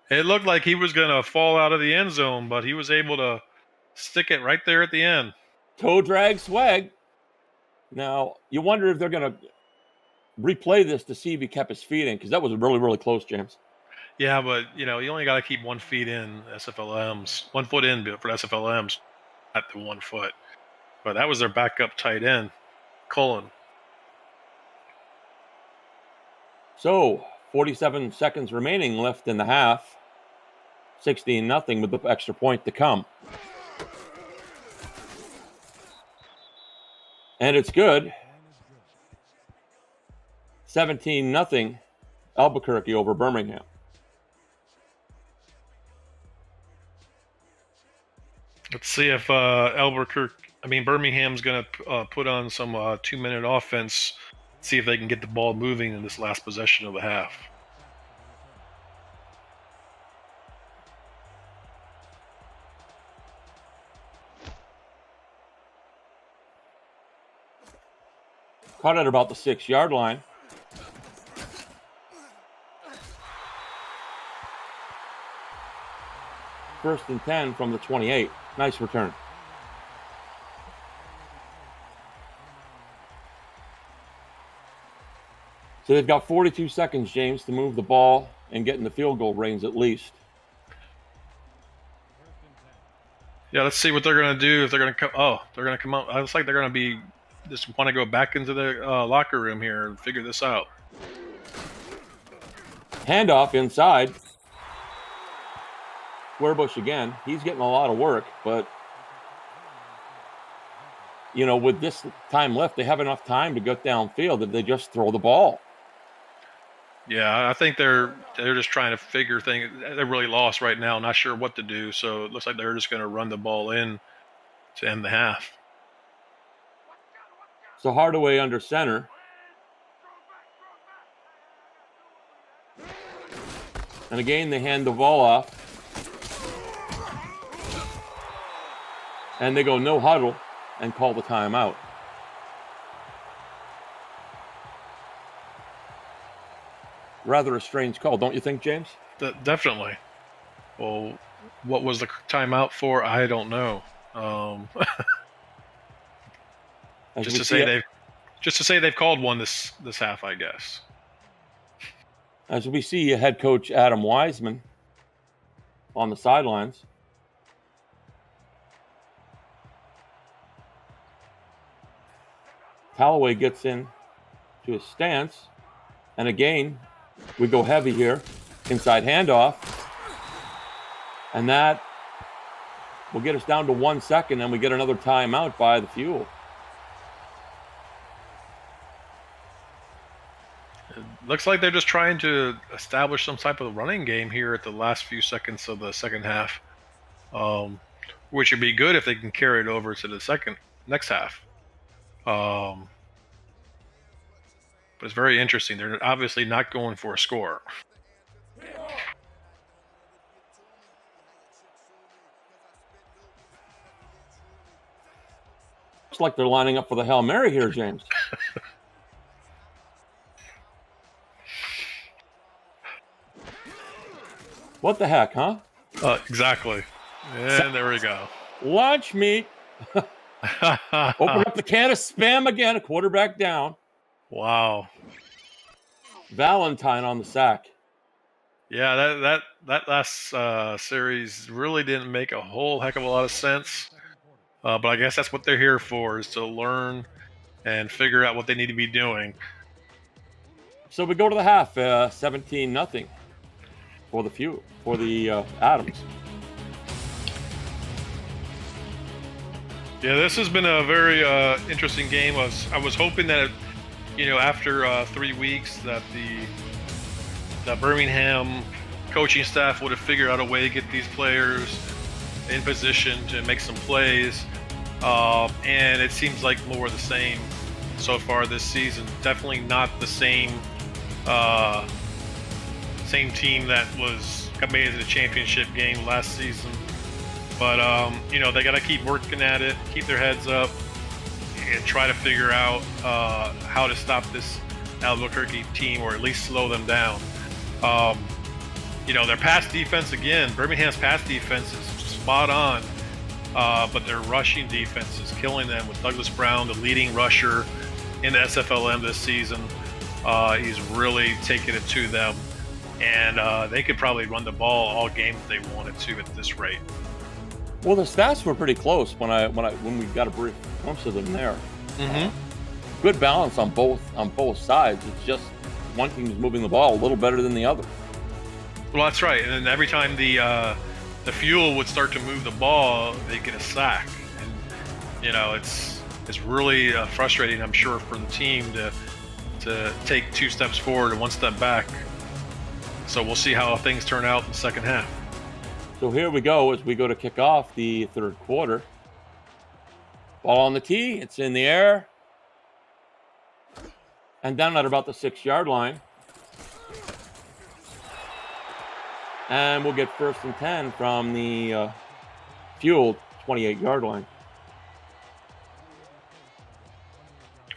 [SPEAKER 2] It looked like he was going to fall out of the end zone, but he was able to stick it right there at the end.
[SPEAKER 1] Toe drag swag. Now, you wonder if they're going to replay this to see if he kept his feet in, because that was really, really close, James.
[SPEAKER 2] Yeah, but, you only got to keep 1 foot in SFLMs. 1 foot in for SFLMs at the 1 foot. But that was their backup tight end, Cullen.
[SPEAKER 1] So, 47 seconds remaining left in the half. 16-0 with the extra point to come. And it's good. 17-0 Albuquerque over Birmingham.
[SPEAKER 2] Let's see if Birmingham's going to put on some 2-minute offense, see if they can get the ball moving in this last possession of the half.
[SPEAKER 1] Caught at about the 6-yard line. First and 10 from the 28. Nice return. So they've got 42 seconds, James, to move the ball and get in the field goal range at least.
[SPEAKER 2] Yeah, let's see what they're going to do. If they're going to come, they're going to come out. It looks like they're going to be just want to go back into the locker room here and figure this out.
[SPEAKER 1] Handoff inside. Squarebush again. He's getting a lot of work, but you know, with this time left, they have enough time to get downfield that they just throw the ball.
[SPEAKER 2] Yeah, I think they're just trying to figure things. They're really lost right now, not sure what to do. So it looks like they're just going to run the ball in to end the half.
[SPEAKER 1] So Hardaway under center. And again, they hand the ball off. And they go no huddle and call the timeout. Rather a strange call, don't you think, James?
[SPEAKER 2] Definitely. Well, what was the timeout for? I don't know. Just to say they've called one this half, I guess.
[SPEAKER 1] As we see head coach Adam Wiseman on the sidelines. Callaway gets in to his stance. And again, we go heavy here. Inside handoff. And that will get us down to 1 second, and we get another timeout by the Fuel.
[SPEAKER 2] It looks like they're just trying to establish some type of running game here at the last few seconds of the second half, which would be good if they can carry it over to the next half. But it's very interesting. They're obviously not going for a score.
[SPEAKER 1] Looks like they're lining up for the Hail Mary here, James. What the heck, huh?
[SPEAKER 2] Exactly. And there we go.
[SPEAKER 1] Lunch meat. Open up the can of Spam again. A quarterback down.
[SPEAKER 2] Wow.
[SPEAKER 1] Valentine on the sack.
[SPEAKER 2] Yeah, that last series really didn't make a whole heck of a lot of sense. But I guess that's what they're here for, is to learn and figure out what they need to be doing.
[SPEAKER 1] So we go to the half, 17-0 for the Adams.
[SPEAKER 2] Yeah, this has been a very interesting game. I was hoping that, after 3 weeks, that the Birmingham coaching staff would have figured out a way to get these players in position to make some plays. And it seems like more of the same so far this season. Definitely not the same team that made it to the championship game last season. But they got to keep working at it, keep their heads up, and try to figure out how to stop this Albuquerque team, or at least slow them down. Their pass defense, again, Birmingham's pass defense is spot on, but their rushing defense is killing them, with Douglas Brown, the leading rusher in the SFLm this season. He's really taking it to them, and they could probably run the ball all game if they wanted to at this rate.
[SPEAKER 1] Well, the stats were pretty close when we got a brief glimpse of them there.
[SPEAKER 2] Mm-hmm.
[SPEAKER 1] Good balance on both sides. It's just one team's moving the ball a little better than the other.
[SPEAKER 2] Well, that's right. And then every time the Fuel would start to move the ball, they'd get a sack. And it's really frustrating, I'm sure, for the team to take 2 steps forward and 1 step back. So we'll see how things turn out in the second half.
[SPEAKER 1] So here we go as we go to kick off the third quarter. Ball on the tee. It's in the air. And down at about the 6-yard line. And we'll get 1st and 10 from the Fuel 28-yard line.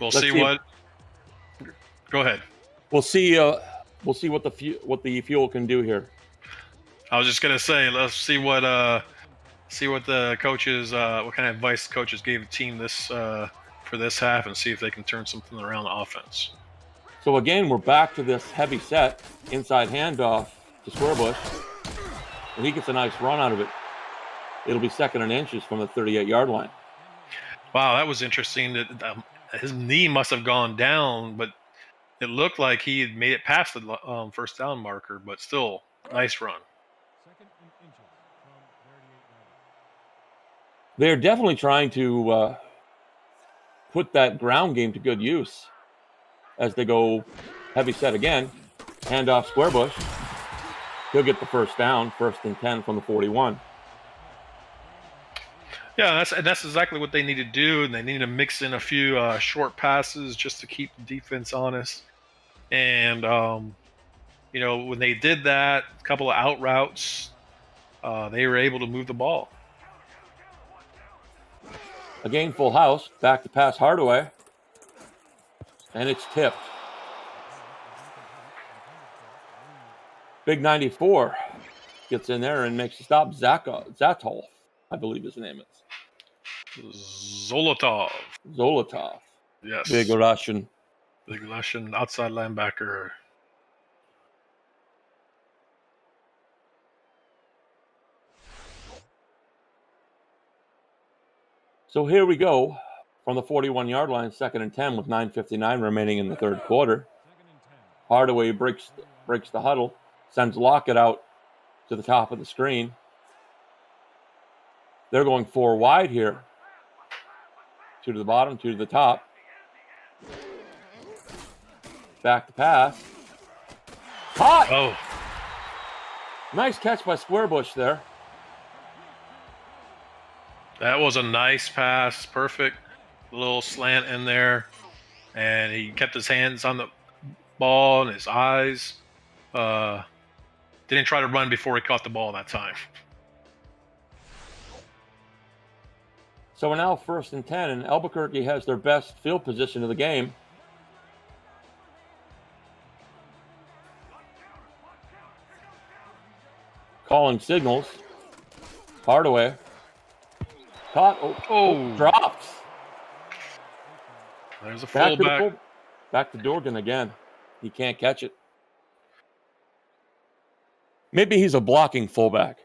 [SPEAKER 2] We'll see what. Go ahead.
[SPEAKER 1] We'll see what the Fuel can do here.
[SPEAKER 2] I was just gonna say, let's see what the coaches, what kind of advice coaches gave the team for this half, and see if they can turn something around the offense.
[SPEAKER 1] So again, we're back to this heavy set, inside handoff to Squarebush, and he gets a nice run out of it. It'll be 2nd and inches from the 38-yard line.
[SPEAKER 2] Wow, that was interesting. That his knee must have gone down, but it looked like he had made it past the first down marker. But still, nice run.
[SPEAKER 3] 2nd and inches from 38 yards.
[SPEAKER 1] They're definitely trying to put that ground game to good use as they go heavy set again. Handoff Squarebush. He'll get the first down, 1st and 10 from the 41.
[SPEAKER 2] Yeah, that's exactly what they need to do, and they need to mix in a few short passes just to keep the defense honest. And when they did that, a couple of out routes, they were able to move the ball.
[SPEAKER 1] Again, full house. Back to pass Hardaway. And it's tipped. Big 94 gets in there and makes a stop. Zatol, I believe his name is.
[SPEAKER 2] Zolotov. Yes.
[SPEAKER 1] Big Russian
[SPEAKER 2] outside linebacker.
[SPEAKER 1] So here we go from the 41-yard line, 2nd and 10 with 9:59 remaining in the third quarter. Hardaway breaks the huddle, sends Lockett out to the top of the screen. They're going 4 wide here. 2 to the bottom, 2 to the top. Back to pass. Caught!
[SPEAKER 2] Oh,
[SPEAKER 1] Nice catch by Squarebush there.
[SPEAKER 2] that was a nice pass. Perfect little slant in there. And he kept his hands on the ball and his eyes. Didn't try to run before he caught the ball that time.
[SPEAKER 1] So we're now 1st and 10, and Albuquerque has their best field position of the game. Calling signals. Hardaway. Caught. Dropped.
[SPEAKER 2] There's a fullback.
[SPEAKER 1] Back to Dorgan again. He can't catch it. Maybe he's a blocking fullback.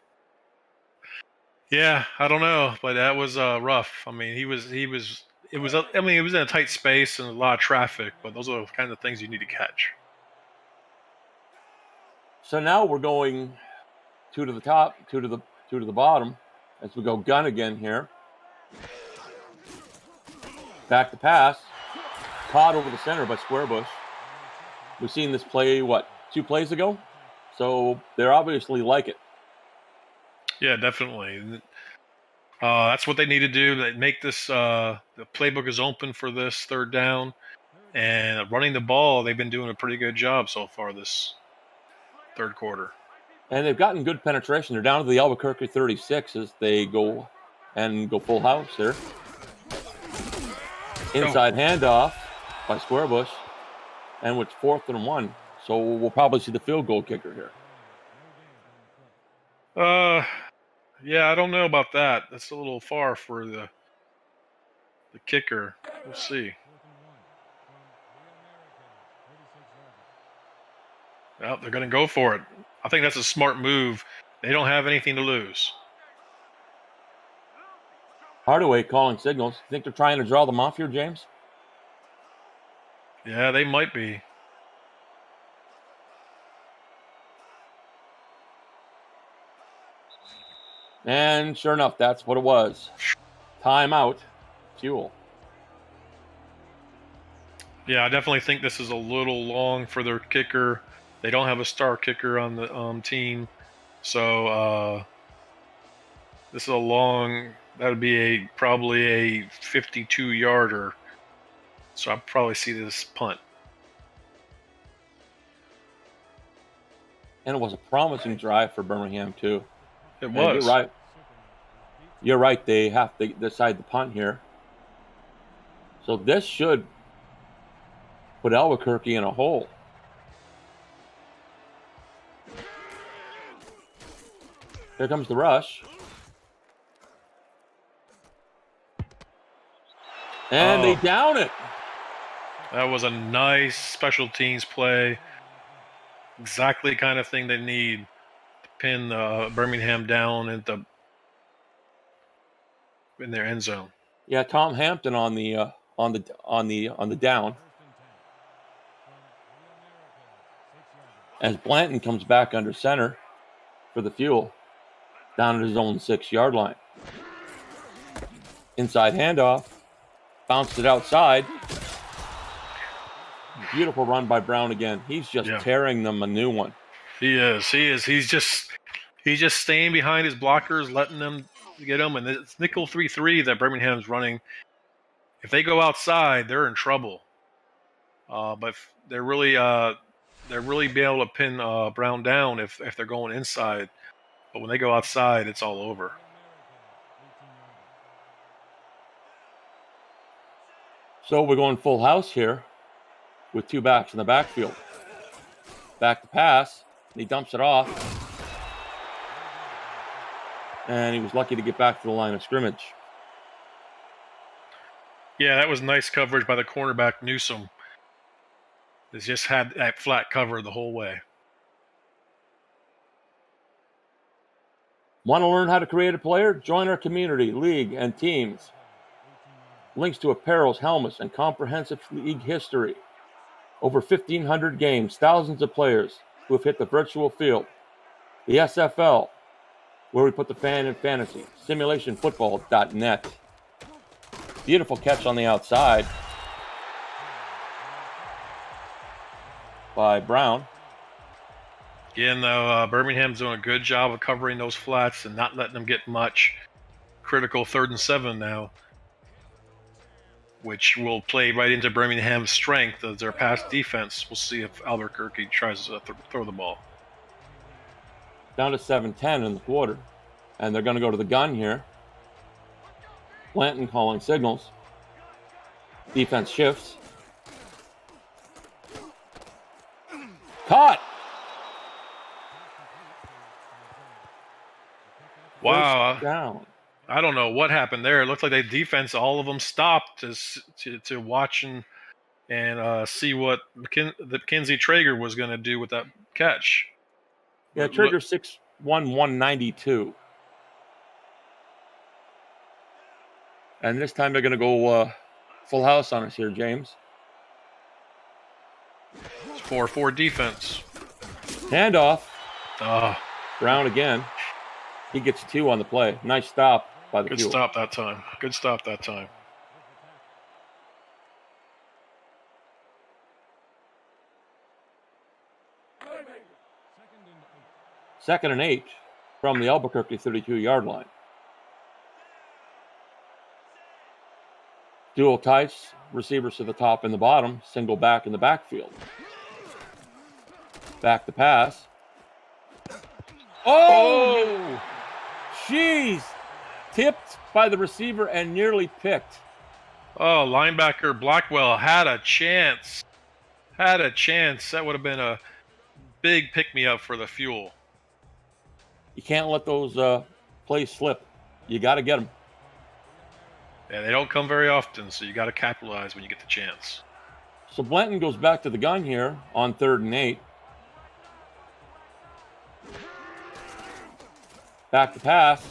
[SPEAKER 2] Yeah, I don't know, but that was rough. I mean, it was in a tight space and a lot of traffic, but those are the kind of things you need to catch.
[SPEAKER 1] So now we're going 2 to the top, 2 to the bottom as we go gun again here. Back to pass. Caught over the center by Squarebush. We've seen this play, 2 plays ago? So they're obviously like it.
[SPEAKER 2] Yeah, definitely. That's what they need to do. They make this. The playbook is open for this 3rd down, and running the ball. They've been doing a pretty good job so far this 3rd quarter.
[SPEAKER 1] And they've gotten good penetration. They're down to the Albuquerque 36 as they go full house here. Inside handoff by Squarebush, and it's 4th and 1. So we'll probably see the field goal kicker here.
[SPEAKER 2] Yeah, I don't know about that. That's a little far for the kicker. We'll see. Well, they're going to go for it. I think that's a smart move. They don't have anything to lose.
[SPEAKER 1] Hardaway calling signals. Think they're trying to draw them off here, James?
[SPEAKER 2] Yeah, they might be.
[SPEAKER 1] And sure enough, that's what it was. Timeout. Fuel.
[SPEAKER 2] Yeah, I definitely think this is a little long for their kicker. They don't have a star kicker on the team. So this is a long, that would be probably a 52-yarder. So I'll probably see this punt.
[SPEAKER 1] And it was a promising drive for Birmingham, too.
[SPEAKER 2] It
[SPEAKER 1] And
[SPEAKER 2] was.
[SPEAKER 1] You're right. You're right. They have to decide the punt here. So this should put Albuquerque in a hole. Here comes the rush. And they down it.
[SPEAKER 2] That was a nice special teams play. Exactly the kind of thing they need to pin Birmingham down in their end zone.
[SPEAKER 1] Yeah, Tom Hampton on the down. As Blanton comes back under center for the Fuel, down at his own 6-yard line. Inside handoff, bounced it outside. Beautiful run by Brown again. He's just tearing them a new one.
[SPEAKER 2] He is. He's just staying behind his blockers, letting them get him. And it's nickel 3-3 that Birmingham's running. If they go outside, they're in trouble. But they're really be able to pin Brown down if they're going inside. But when they go outside, it's all over.
[SPEAKER 1] So we're going full house here with 2 backs in the backfield. Back to pass. And he dumps it off. And he was lucky to get back to the line of scrimmage.
[SPEAKER 2] Yeah, that was nice coverage by the cornerback, Newsom. They just had that flat cover the whole way.
[SPEAKER 1] Want to learn how to create a player? Join our community, league, and teams. Links to apparels, helmets, and comprehensive league history. Over 1,500 games, thousands of players who have hit the virtual field. The SFL, where we put the fan in fantasy. Simulationfl.net. Beautiful catch on the outside by Brown.
[SPEAKER 2] Again, though, Birmingham's doing a good job of covering those flats and not letting them get much. Critical 3rd and 7 now, which will play right into Birmingham's strength as their pass defense. We'll see if Albuquerque tries to throw the ball.
[SPEAKER 1] Down to 7-10 in the quarter, and they're going to go to the gun here. Blanton calling signals. Defense shifts. Caught!
[SPEAKER 2] Wow.
[SPEAKER 1] Down.
[SPEAKER 2] I don't know what happened there. It looked like the defense, all of them stopped to watch and see what Mackenzie Traeger was going to do with that catch.
[SPEAKER 1] Yeah, Traeger 6'1", 192. And this time they're going to go full house on us here, James.
[SPEAKER 2] It's 4-4 defense.
[SPEAKER 1] Handoff.
[SPEAKER 2] Oh.
[SPEAKER 1] Brown again. He gets 2 on the play. Nice stop by the
[SPEAKER 2] Good
[SPEAKER 1] Fuel.
[SPEAKER 2] stop that time. Good stop that time.
[SPEAKER 1] Second and 8 from the Albuquerque 32-yard line. Dual tights, receivers to the top and the bottom, single back in the backfield. Back to pass. Oh! Jeez! Tipped by the receiver and nearly picked.
[SPEAKER 2] Oh, linebacker Blackwell had a chance. That would have been a big pick-me-up for the Fuel.
[SPEAKER 1] You can't let those plays slip. You got to get them.
[SPEAKER 2] Yeah, they don't come very often, so you got to capitalize when you get the chance.
[SPEAKER 1] So Blanton goes back to the gun here on 3rd and 8. Back to pass.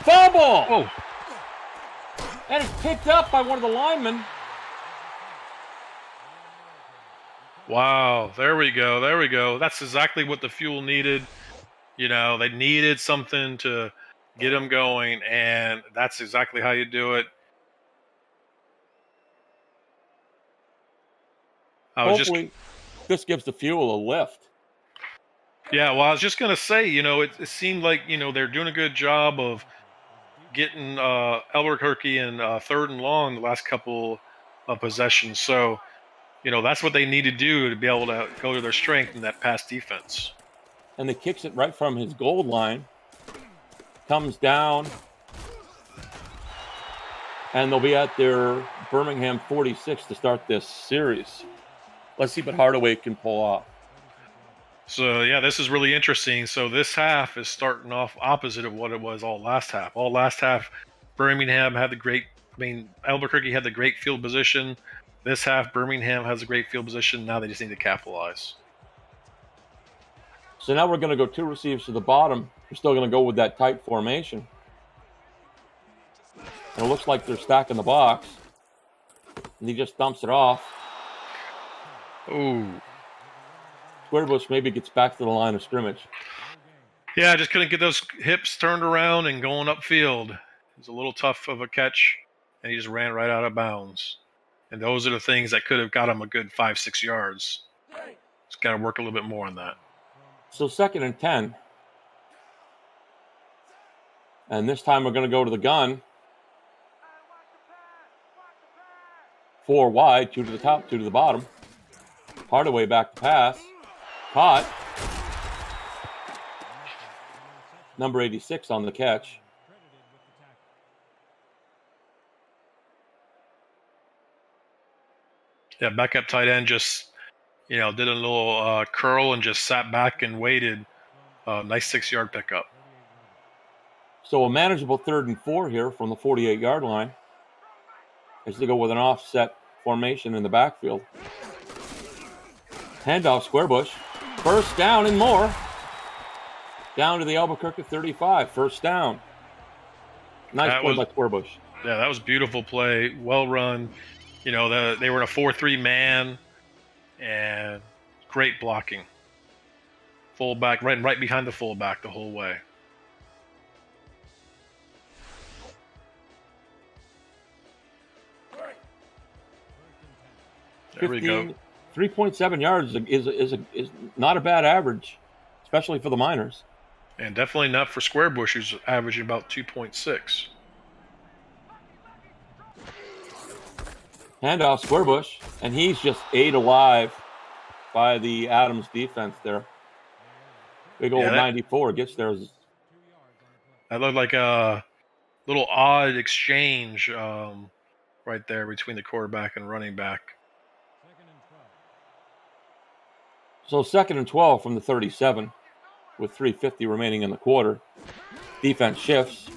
[SPEAKER 1] Fumble!
[SPEAKER 2] Oh.
[SPEAKER 1] And it's picked up by one of the linemen.
[SPEAKER 2] Wow, there we go. That's exactly what the Fuel needed. You know, they needed something to get them going, and that's exactly how you do it.
[SPEAKER 1] Hopefully, this gives the Fuel a lift.
[SPEAKER 2] Yeah, well, I was just going to say, you know, it seemed like, you know, they're doing a good job of getting Albuquerque in 3rd and long the last couple of possessions. So, you know, that's what they need to do to be able to go to their strength in that pass defense.
[SPEAKER 1] And they kicks it right from his goal line. Comes down. And they'll be at their Birmingham 46 to start this series. Let's see what Hardaway can pull off.
[SPEAKER 2] So, yeah, this is really interesting. So this half is starting off opposite of what it was all last half. All last half, Birmingham had Albuquerque had the great field position. This half, Birmingham has a great field position. Now they just need to capitalize.
[SPEAKER 1] So now we're going to go 2 receivers to the bottom. We're still going to go with that tight formation. And it looks like they're stacking the box. And he just dumps it off.
[SPEAKER 2] Ooh.
[SPEAKER 1] Squarebush maybe gets back to the line of scrimmage.
[SPEAKER 2] Yeah, just couldn't get those hips turned around and going upfield. It was a little tough of a catch, and he just ran right out of bounds. And those are the things that could have got him a good 5-6 yards. Just got to work a little bit more on that.
[SPEAKER 1] So 2nd and 10. And this time we're going to go to the gun. 4 wide, 2 to the top, 2 to the bottom. Hardaway back to pass. Caught. Number 86 on the catch.
[SPEAKER 2] Yeah, backup tight end just, did a little curl and just sat back and waited. Nice 6-yard pickup.
[SPEAKER 1] So a manageable 3rd and 4 here from the 48-yard line as they go with an offset formation in the backfield. Handoff, Squarebush. 1st down and more. Down to the Albuquerque 35. 1st down. Nice play by Squarebush.
[SPEAKER 2] Yeah, that was beautiful play. Well run. They were in a 4-3 man, and great blocking. Fullback, right behind the fullback the whole way. There we go.
[SPEAKER 1] 3.7 yards is not a bad average, especially for the Miners.
[SPEAKER 2] And definitely not for Squarebush, who's averaging about 2.6.
[SPEAKER 1] Handoff, Squarebush, and he's just ate alive by the Adams defense there. Big old 94 gets there.
[SPEAKER 2] That looked like a little odd exchange right there between the quarterback and running back.
[SPEAKER 1] So 2nd and 12 from the 37 with 3:50 remaining in the quarter. Defense shifts.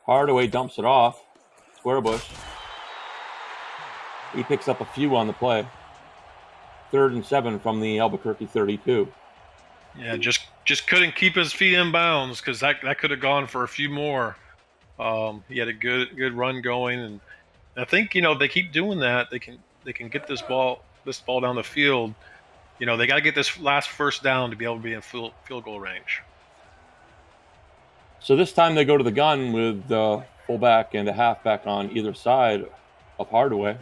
[SPEAKER 1] Hardaway dumps it off. Squarebush. He picks up a few on the play. 3rd and 7 from the Albuquerque 32.
[SPEAKER 2] Yeah, just couldn't keep his feet in bounds because that could have gone for a few more. He had a good run going, and I think they keep doing that. They can get this ball down the field. They got to get this last 1st down to be able to be in field goal range.
[SPEAKER 1] So this time they go to the gun with the fullback and a halfback on either side of Hardaway.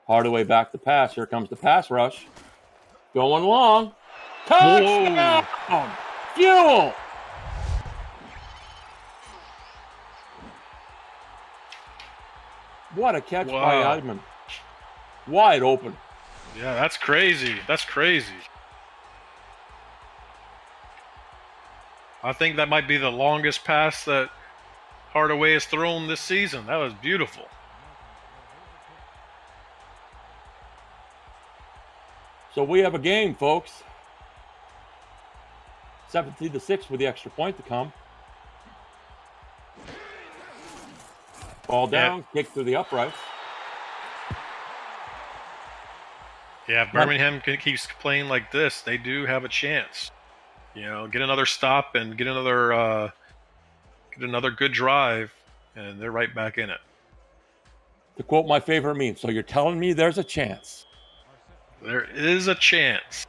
[SPEAKER 1] Hardaway back to pass. Here comes the pass rush. Going long. Touchdown! Fuel! What a catch by Eidman. Wide open.
[SPEAKER 2] Yeah, that's crazy. That's crazy. I think that might be the longest pass that Hardaway has thrown this season. That was beautiful.
[SPEAKER 1] So we have a game, folks. 17-6 with the extra point to come. Ball down, kick through the uprights.
[SPEAKER 2] Yeah, if Birmingham keeps playing like this, they do have a chance. Get another stop and get another good drive, and they're right back in it.
[SPEAKER 1] To quote my favorite meme, so you're telling me there's a chance?
[SPEAKER 2] There is a chance.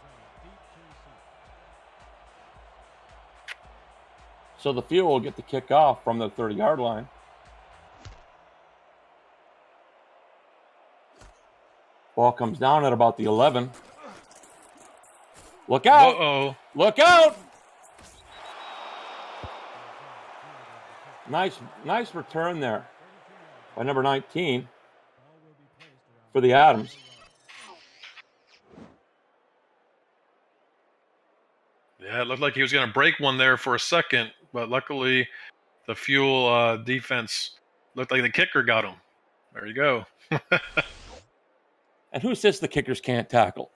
[SPEAKER 1] So the field will get the kick off from the 30-yard line. Ball comes down at about the 11. Look out!
[SPEAKER 2] Uh-oh.
[SPEAKER 1] Look out! Nice return there by number 19 for the Adams.
[SPEAKER 2] Yeah, it looked like he was going to break one there for a second, but luckily the Fuel defense looked like the kicker got him. There you go.
[SPEAKER 1] And who says the kickers can't tackle?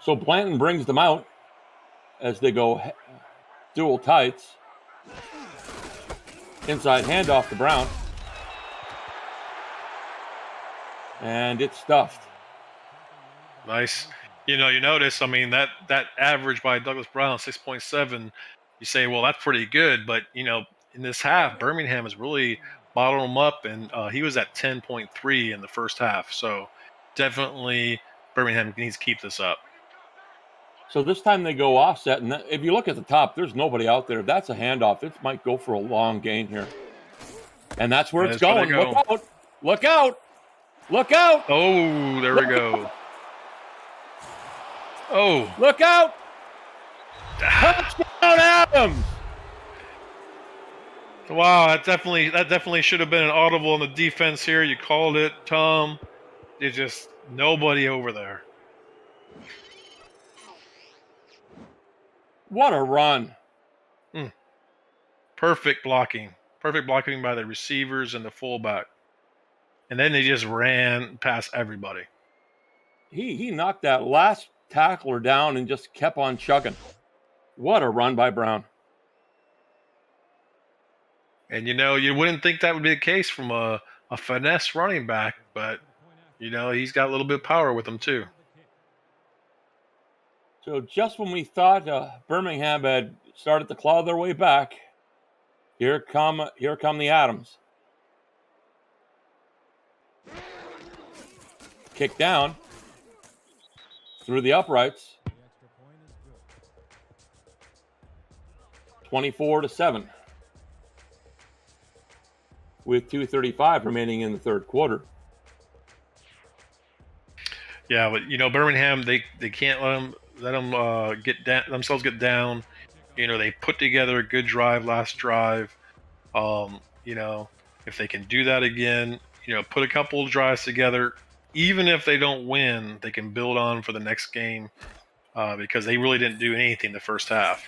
[SPEAKER 1] So Blanton brings them out. as they go dual tights. Inside handoff to Brown. And it's stuffed.
[SPEAKER 2] Nice. You notice, I mean, that average by Douglas Brown, 6.7, you say, well, that's pretty good. But, in this half, Birmingham has really bottled him up, and he was at 10.3 in the first half. So definitely Birmingham needs to keep this up.
[SPEAKER 1] So this time they go offset, and if you look at the top, there's nobody out there. That's a handoff. It might go for a long gain here. And that's where it's going. Look out. Look out. Look out.
[SPEAKER 2] Oh, there we go. Oh.
[SPEAKER 1] Look out. Touchdown, Adams.
[SPEAKER 2] Wow, that definitely should have been an audible on the defense here. You called it, Tom. There's just nobody over there.
[SPEAKER 1] What a run.
[SPEAKER 2] Perfect blocking. Perfect blocking by the receivers and the fullback. And then they just ran past everybody.
[SPEAKER 1] He knocked that last tackler down and just kept on chugging. What a run by Brown.
[SPEAKER 2] And, you wouldn't think that would be the case from a finesse running back, but, he's got a little bit of power with him too.
[SPEAKER 1] So just when we thought Birmingham had started to claw their way back, here come the Adams. Kick down through the uprights. 24-7. With 2:35 remaining in the third quarter.
[SPEAKER 2] Yeah, but Birmingham, they can't let them get down. They put together a good drive last drive. If they can do that again, put a couple of drives together, even if they don't win, they can build on for the next game because they really didn't do anything the first half.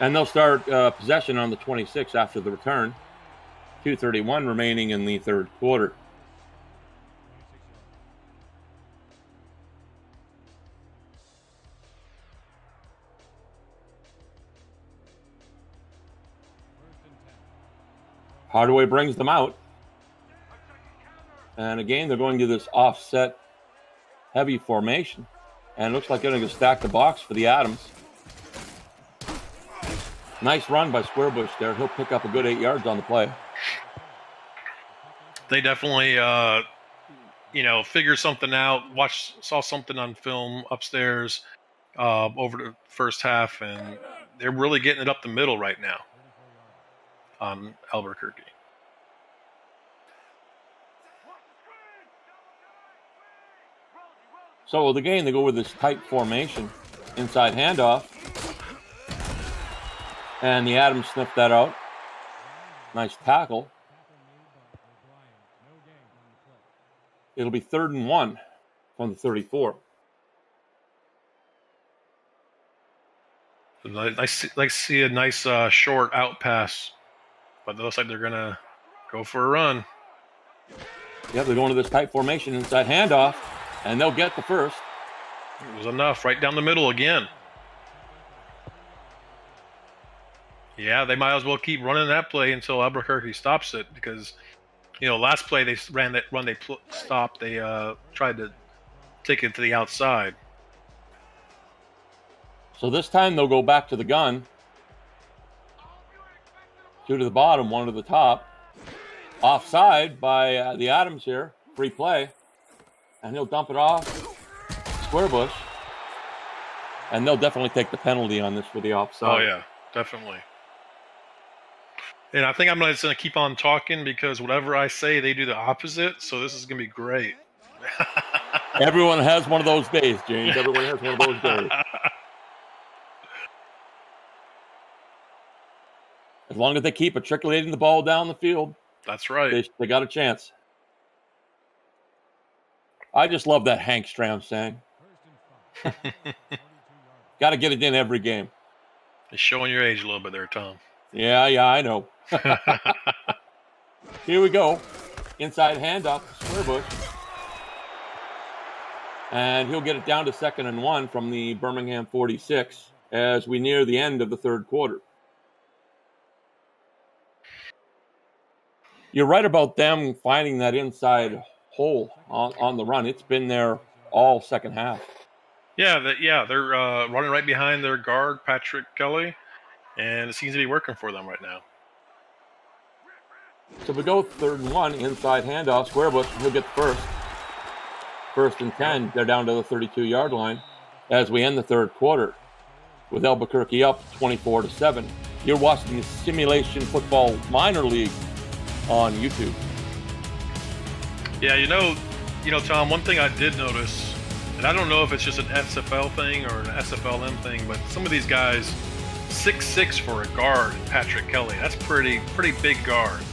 [SPEAKER 1] And they'll start possession on the 26 after the return. 2:31 remaining in the third quarter. Hardaway brings them out. And again, they're going to this offset heavy formation. And it looks like they're going to stack the box for the Adams. Nice run by Squarebush there. He'll pick up a good 8 yards on the play.
[SPEAKER 2] They definitely, figured something out. Saw something on film upstairs over the first half, and they're really getting it up the middle right now on Albuquerque.
[SPEAKER 1] So again, they go with this tight formation. Inside handoff. And the Adams sniffed that out. Nice tackle. It'll be 3rd and 1 from the 34.
[SPEAKER 2] I see a nice short out pass, but it looks like they're going to go for a run.
[SPEAKER 1] Yep, they're going to this tight formation, inside handoff, and they'll get the first.
[SPEAKER 2] It was enough, right down the middle again. Yeah, they might as well keep running that play until Albuquerque stops it because, last play they ran that run, they stopped. They tried to take it to the outside.
[SPEAKER 1] So this time they'll go back to the gun. 2 to the bottom, 1 to the top. Offside by the Adams here. Free play. And he'll dump it off. Squarebush. And they'll definitely take the penalty on this for the offside.
[SPEAKER 2] Oh, yeah, definitely. And I think I'm just going to keep on talking because whatever I say, they do the opposite. So this is going to be great.
[SPEAKER 1] Everyone has one of those days, James. Everyone has one of those days. As long as they keep matriculating the ball down the field,
[SPEAKER 2] that's right.
[SPEAKER 1] They got a chance. I just love that Hank Stram saying. Got to get it in every game.
[SPEAKER 2] It's showing your age a little bit there, Tom.
[SPEAKER 1] Yeah, I know. Here we go. Inside handoff to Squarebush. And he'll get it down to 2nd and 1 from the Birmingham 46 as we near the end of the third quarter. You're right about them finding that inside hole on the run. It's been there all second half.
[SPEAKER 2] Yeah, they're running right behind their guard, Patrick Kelly, and it seems to be working for them right now.
[SPEAKER 1] So we go 3rd and 1, inside handoff, Squarebush, he'll get the first. 1st and 10, they're down to the 32-yard line as we end the third quarter with Albuquerque up 24-7. You're watching the Simulation Football Minor League on YouTube.
[SPEAKER 2] Yeah, you know, Tom, one thing I did notice, and I don't know if it's just an SFL thing or an SFLm thing, but some of these guys, 6'6" for a guard, Patrick Kelly. That's pretty big guard.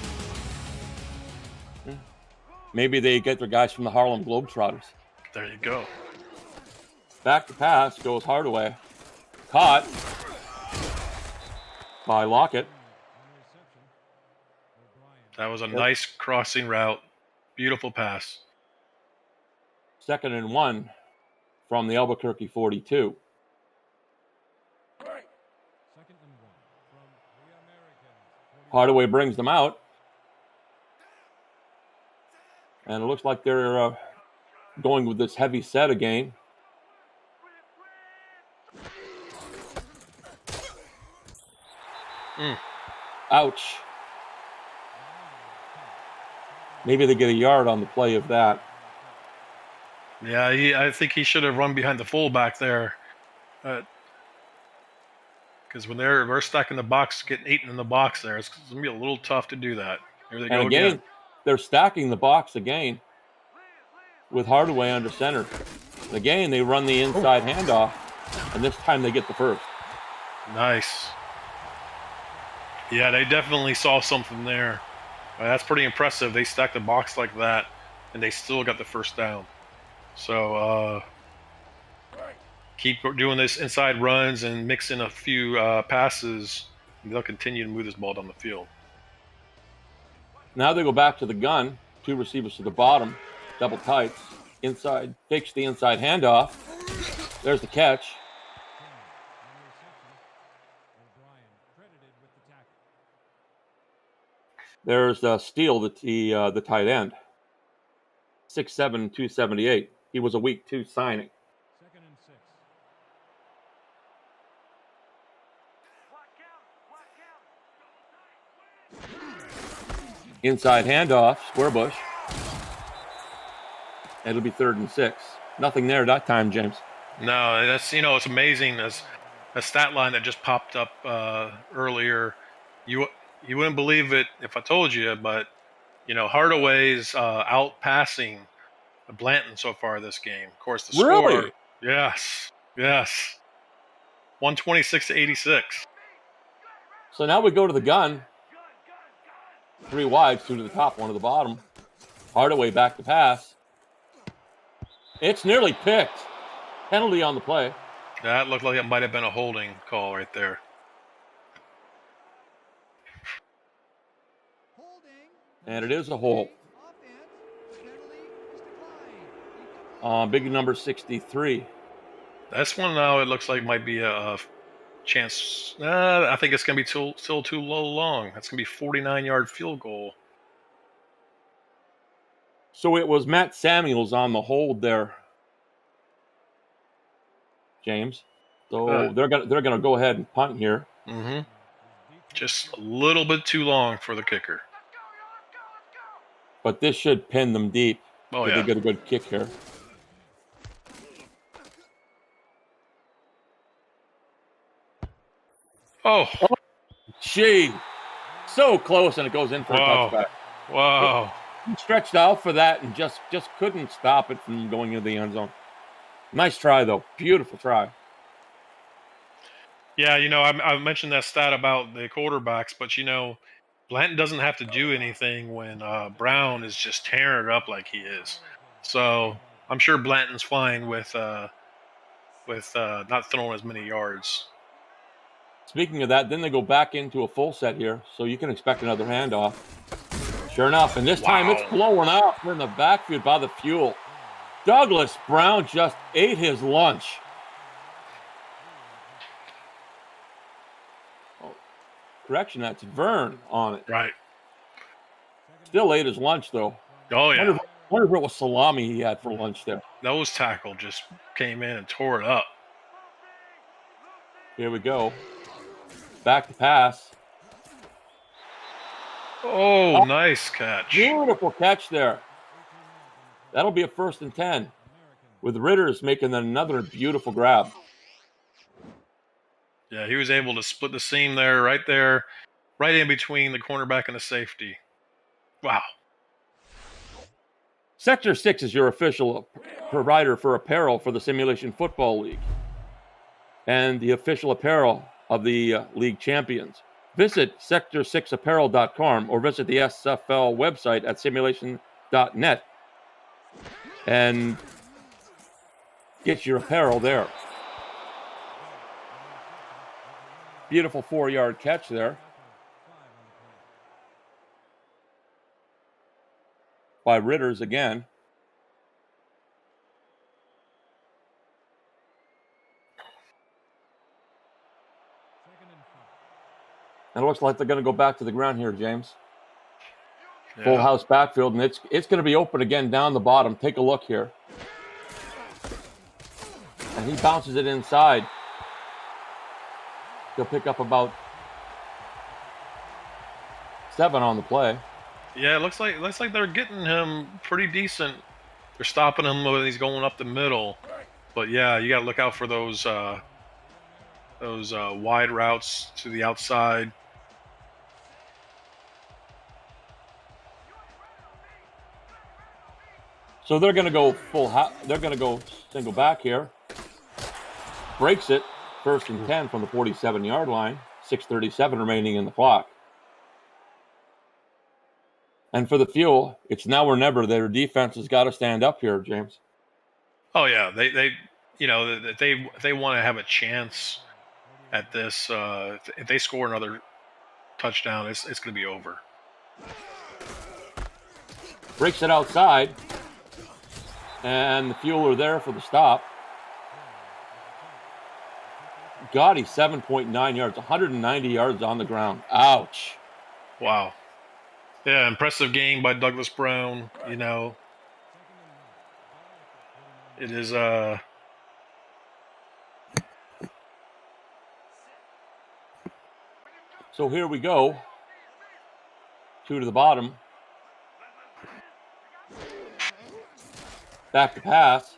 [SPEAKER 1] Maybe they get their guys from the Harlem Globetrotters.
[SPEAKER 2] There you go.
[SPEAKER 1] Back to pass goes Hardaway. Caught by Lockett.
[SPEAKER 2] That was a nice crossing route. Beautiful pass.
[SPEAKER 1] 2nd and 1 from the Albuquerque 42. Hardaway brings them out. And it looks like they're going with this heavy set again. Ouch. Maybe they get a yard on the play of that.
[SPEAKER 2] Yeah, I think he should have run behind the fullback there. Because when we're stuck in the box, getting 8 in the box there, it's going to be a little tough to do that. Here they go again.
[SPEAKER 1] They're stacking the box again with Hardaway under center. Again, they run the inside handoff, and this time they get the first.
[SPEAKER 2] Nice. Yeah, they definitely saw something there. That's pretty impressive. They stacked the box like that, and they still got the first down. So keep doing this inside runs and mix in a few passes, and they'll continue to move this ball down the field.
[SPEAKER 1] Now they go back to the gun. 2 receivers to the bottom. Double tights. Inside. Fakes the inside handoff. There's the catch. There's Steele, the tight end. 6'7", 278. He was a week 2 signing.
[SPEAKER 3] 2nd and 6.
[SPEAKER 1] Inside handoff, Squarebush. It'll be 3rd and 6. Nothing there that time, James.
[SPEAKER 2] No, that's it's amazing. As a stat line that just popped up earlier. You wouldn't believe it if I told you, but Hardaway's out passing Blanton so far this game. Of course, the score. Yes. 126-86.
[SPEAKER 1] So now we go to the gun. 3 wide, 2 to the top, 1 to the bottom. Hardaway back to pass. It's nearly picked. Penalty on the play.
[SPEAKER 2] That looked like it might have been a holding call right there.
[SPEAKER 1] And it is a hold. Big number 63.
[SPEAKER 2] That's one now it looks like might be a chance. I think it's going to be still too long. That's going to be 49-yard field goal.
[SPEAKER 1] So it was Matt Samuels on the hold there, James. So they're gonna go ahead and punt here.
[SPEAKER 2] Mm-hmm. Just a little bit too long for the kicker.
[SPEAKER 1] But this should pin them deep.
[SPEAKER 2] Oh,
[SPEAKER 1] if
[SPEAKER 2] yeah.
[SPEAKER 1] They get a good kick here.
[SPEAKER 2] Oh.
[SPEAKER 1] Gee. So close, and it goes in for a touchback.
[SPEAKER 2] Wow.
[SPEAKER 1] He stretched out for that and just couldn't stop it from going into the end zone. Nice try, though. Beautiful try.
[SPEAKER 2] Yeah, I mentioned that stat about the quarterbacks, but Blanton doesn't have to do anything when Brown is just tearing it up like he is. So I'm sure Blanton's fine with not throwing as many yards.
[SPEAKER 1] Speaking of that, then they go back into a full set here, so you can expect another handoff. Sure enough, and this time it's blowing up in the backfield by the Fuel. Douglas Brown just ate his lunch. Oh, correction, that's Vern on it.
[SPEAKER 2] Right.
[SPEAKER 1] Still ate his lunch, though.
[SPEAKER 2] Oh, yeah.
[SPEAKER 1] Wonder if it was salami he had for lunch there.
[SPEAKER 2] Nose tackle just came in and tore it up.
[SPEAKER 1] Here we go. Back to pass.
[SPEAKER 2] Oh, nice catch.
[SPEAKER 1] Beautiful catch there. That'll be a 1st and 10, with Ritters making another beautiful grab.
[SPEAKER 2] Yeah, he was able to split the seam there, right in between the cornerback and the safety. Wow.
[SPEAKER 1] Sector 6 is your official provider for apparel for the Simulation Football League and the official apparel of the league champions. Visit sector6apparel.com or visit the SFL website at simulation.net and get your apparel there. Beautiful 4-yard catch there by Ritters again. And it looks like they're going to go back to the ground here, James.
[SPEAKER 2] Yeah.
[SPEAKER 1] Full house backfield, and it's going to be open again down the bottom. Take a look here. And he bounces it inside. He'll pick up about 7 on the play.
[SPEAKER 2] Yeah, it looks like they're getting him pretty decent. They're stopping him when he's going up the middle. But yeah, you got to look out for those wide routes to the outside.
[SPEAKER 1] So they're going to go they're going to go single back here. Breaks it. 1st and 10 from the 47-yard line. 6:37 remaining in the clock. And for the Fuel, it's now or never. Their defense has got to stand up here, James.
[SPEAKER 2] Oh yeah, they want to have a chance at this. If they score another touchdown, it's going to be over.
[SPEAKER 1] Breaks it outside. And the Fuel are there for the stop. Gotti, 7.9 yards, 190 yards on the ground. Ouch.
[SPEAKER 2] Wow. Yeah, impressive game by Douglas Brown. You know, it is
[SPEAKER 1] So here we go. 2 to the bottom. Back to pass.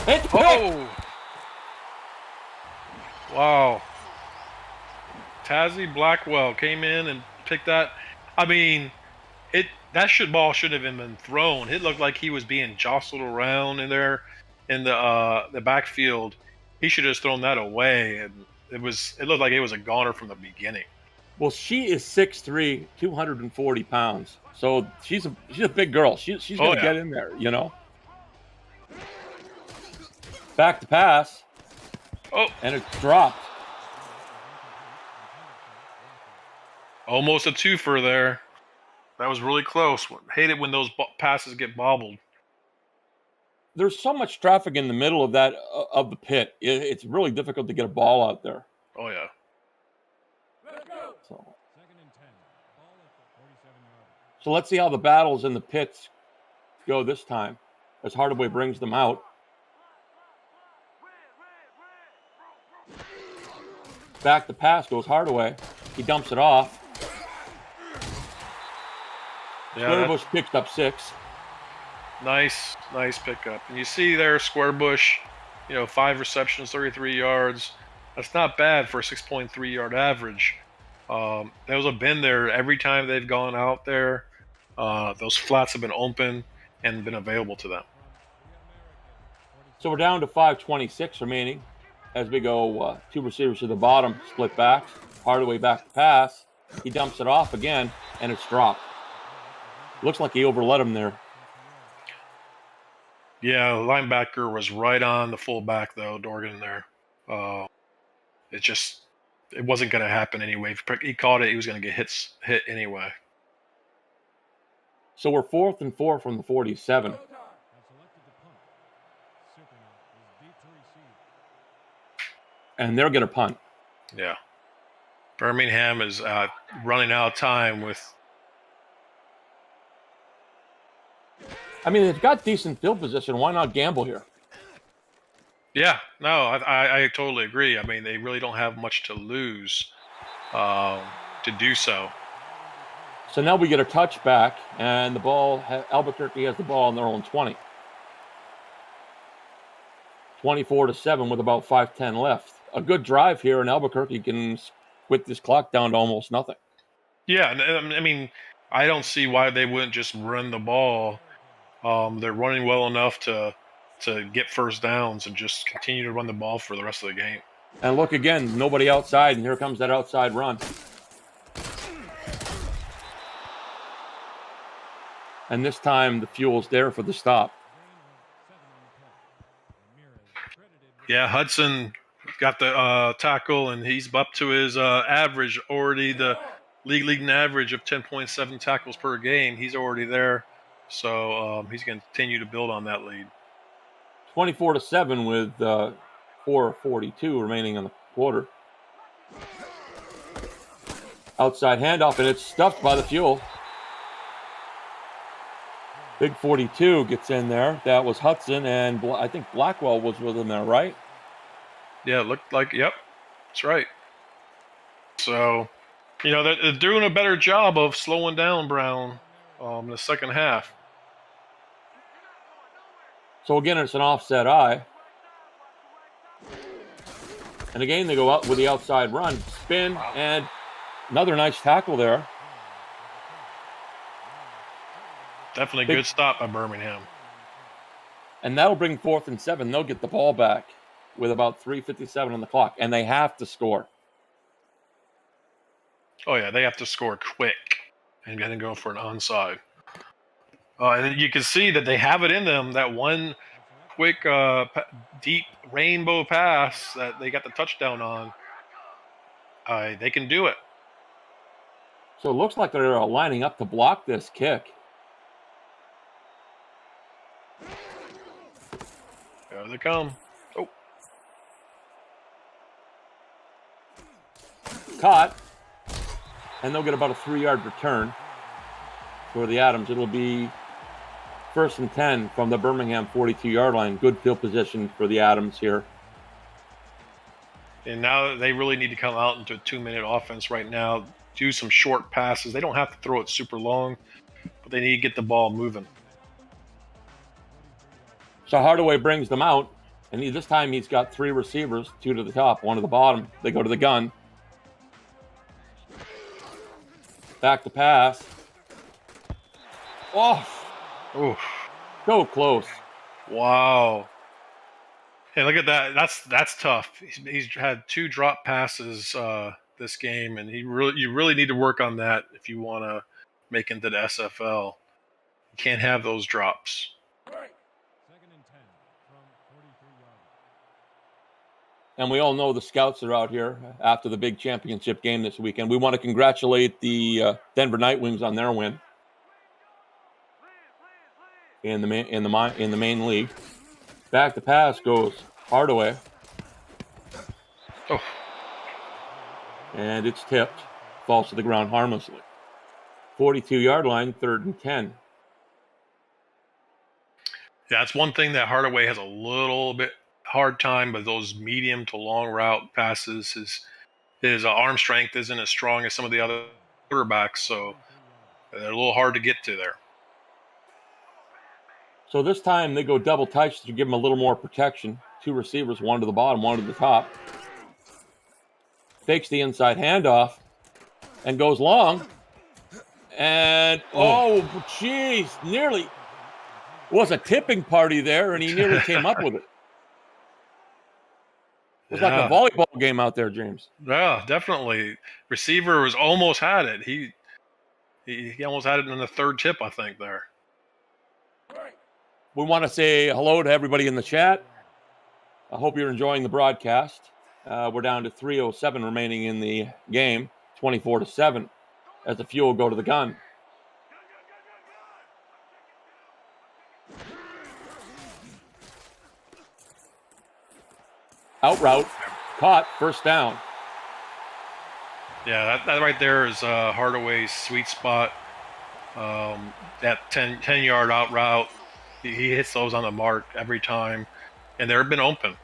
[SPEAKER 1] It's picked.
[SPEAKER 2] Oh! Wow. Tazzy Blackwell came in and picked that. I mean, that ball shouldn't have been thrown. It looked like he was being jostled around in there in the backfield. He should have just thrown that away, and it looked like it was a goner from the beginning.
[SPEAKER 1] Well, she is 6'3", 240 pounds. So she's a big girl. She's going to get in there, you know. Back to pass.
[SPEAKER 2] Oh.
[SPEAKER 1] And it's dropped.
[SPEAKER 2] Almost a twofer there. That was really close. Hate it when those passes get bobbled.
[SPEAKER 1] There's so much traffic in the middle of of the pit. It's really difficult to get a ball out there.
[SPEAKER 2] Oh yeah.
[SPEAKER 1] So let's see how the battles in the pits go this time as Hardaway brings them out. Back the pass goes Hardaway. He dumps it off. Squarebush picked up 6.
[SPEAKER 2] Nice pickup. And you see there, Squarebush, 5 receptions, 33 yards. That's not bad for a 6.3 yard average. Those have been there every time they've gone out there. Those flats have been open and been available to them.
[SPEAKER 1] So we're down to 5:26 remaining as we go 2 receivers to the bottom, split backs. Hardaway back to pass. He dumps it off again, and it's dropped. Looks like he overlet him there.
[SPEAKER 2] Yeah, linebacker was right on the fullback, though, Dorgan there. It wasn't going to happen anyway. If he caught it, he was going to get hit anyway.
[SPEAKER 1] So we're 4th and 4 from the 47. And they're going to punt.
[SPEAKER 2] Yeah. Birmingham is running out of time with.
[SPEAKER 1] I mean, they've got decent field position. Why not gamble here?
[SPEAKER 2] Yeah, no, I totally agree. I mean, they really don't have much to lose to do so.
[SPEAKER 1] So now we get a touchback, and the ball, Albuquerque has the ball on their own 20. 24-7 with about 5:10 left. A good drive here, and Albuquerque can quit this clock down to almost nothing.
[SPEAKER 2] Yeah, I mean, I don't see why they wouldn't just run the ball. They're running well enough to get first downs and just continue to run the ball for the rest of the game.
[SPEAKER 1] And look again, nobody outside, and here comes that outside run. And this time the fuel's there for the stop.
[SPEAKER 2] Yeah, Hudson got the tackle, and he's up to his average already, the league average of 10.7 tackles per game. He's already there, so he's going to continue to build on that lead.
[SPEAKER 1] 24-7 with 4:42 remaining in the quarter. Outside handoff, and it's stuffed by the fuel. Big 42 gets in there. That was Hudson, and I think Blackwell was with him there, right?
[SPEAKER 2] Yeah, it looked like, yep, that's right. So, they're doing a better job of slowing down Brown in the second half.
[SPEAKER 1] So again, it's an offset eye. And again, they go out with the outside run, spin, and another nice tackle there.
[SPEAKER 2] Definitely good stop by Birmingham.
[SPEAKER 1] And that'll bring 4th and 7. They'll get the ball back with about 3:57 on the clock, and they have to score.
[SPEAKER 2] Oh, yeah, they have to score quick and then go for an onside. And you can see that they have it in them, that one quick, deep rainbow pass that they got the touchdown on. They can do it.
[SPEAKER 1] So it looks like they're lining up to block this kick.
[SPEAKER 2] There they come. Oh.
[SPEAKER 1] Caught. And they'll get about a 3-yard return for the Adams. It'll be 1st and 10 from the Birmingham 42-yard line. Good field position for the Adams here.
[SPEAKER 2] And now they really need to come out into a 2-minute offense right now, do some short passes. They don't have to throw it super long, but they need to get the ball moving.
[SPEAKER 1] So Hardaway brings them out, and this time he's got 3 receivers, 2 to the top, 1 to the bottom. They go to the gun. Back to pass. Oh,
[SPEAKER 2] Oof.
[SPEAKER 1] So close.
[SPEAKER 2] Wow. Hey, look at that. That's tough. He's had 2 drop passes this game, and you really need to work on that if you want to make into the SFL. You can't have those drops.
[SPEAKER 1] And we all know the scouts are out here after the big championship game this weekend. We want to congratulate the Denver Nightwings on their win in the main league. Back to pass goes Hardaway.
[SPEAKER 2] Oh.
[SPEAKER 1] And it's tipped. Falls to the ground harmlessly. 42-yard line, 3rd and 10.
[SPEAKER 2] Yeah, that's one thing that Hardaway has a little bit hard time, but those medium to long route passes, his arm strength isn't as strong as some of the other quarterbacks, so they're a little hard to get to there.
[SPEAKER 1] So this time they go double tights to give him a little more protection. 2 receivers, 1 to the bottom, 1 to the top. Fakes the inside handoff and goes long. And, oh, jeez, nearly was a tipping party there, and he nearly came up with it. It was like a volleyball game out there, James.
[SPEAKER 2] Yeah, definitely. Receiver almost had it. He almost had it in the 3rd tip, I think, there.
[SPEAKER 1] We want to say hello to everybody in the chat. I hope you're enjoying the broadcast. We're down to 3:07 remaining in the game, 24-7, as the Fuel go to the gun. Out route. Caught. First down.
[SPEAKER 2] Yeah, that right there is Hardaway's sweet spot. That 10-yard out route, he hits those on the mark every time, and they've been open.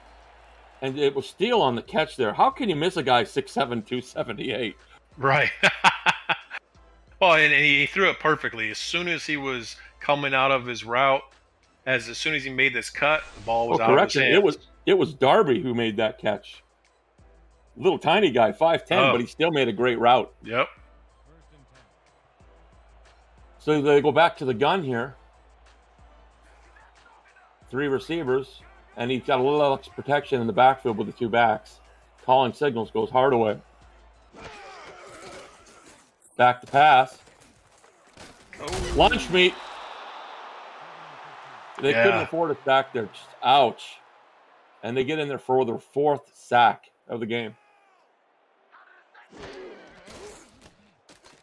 [SPEAKER 1] And it was Steele on the catch there. How can you miss a guy 6'7", 278?
[SPEAKER 2] Right. Well, and he threw it perfectly. As soon as he was coming out of his route, as soon as he made this cut, the ball was out of his hands.
[SPEAKER 1] It was Darby who made that catch. Little tiny guy, 5'10", but he still made a great route.
[SPEAKER 2] Yep.
[SPEAKER 1] So they go back to the gun here. 3 receivers, and he's got a little extra protection in the backfield with the 2 backs. Calling signals goes Hardaway. Back to pass. Lunch meat. They couldn't afford it back there. Just ouch. And they get in there for their 4th sack of the game.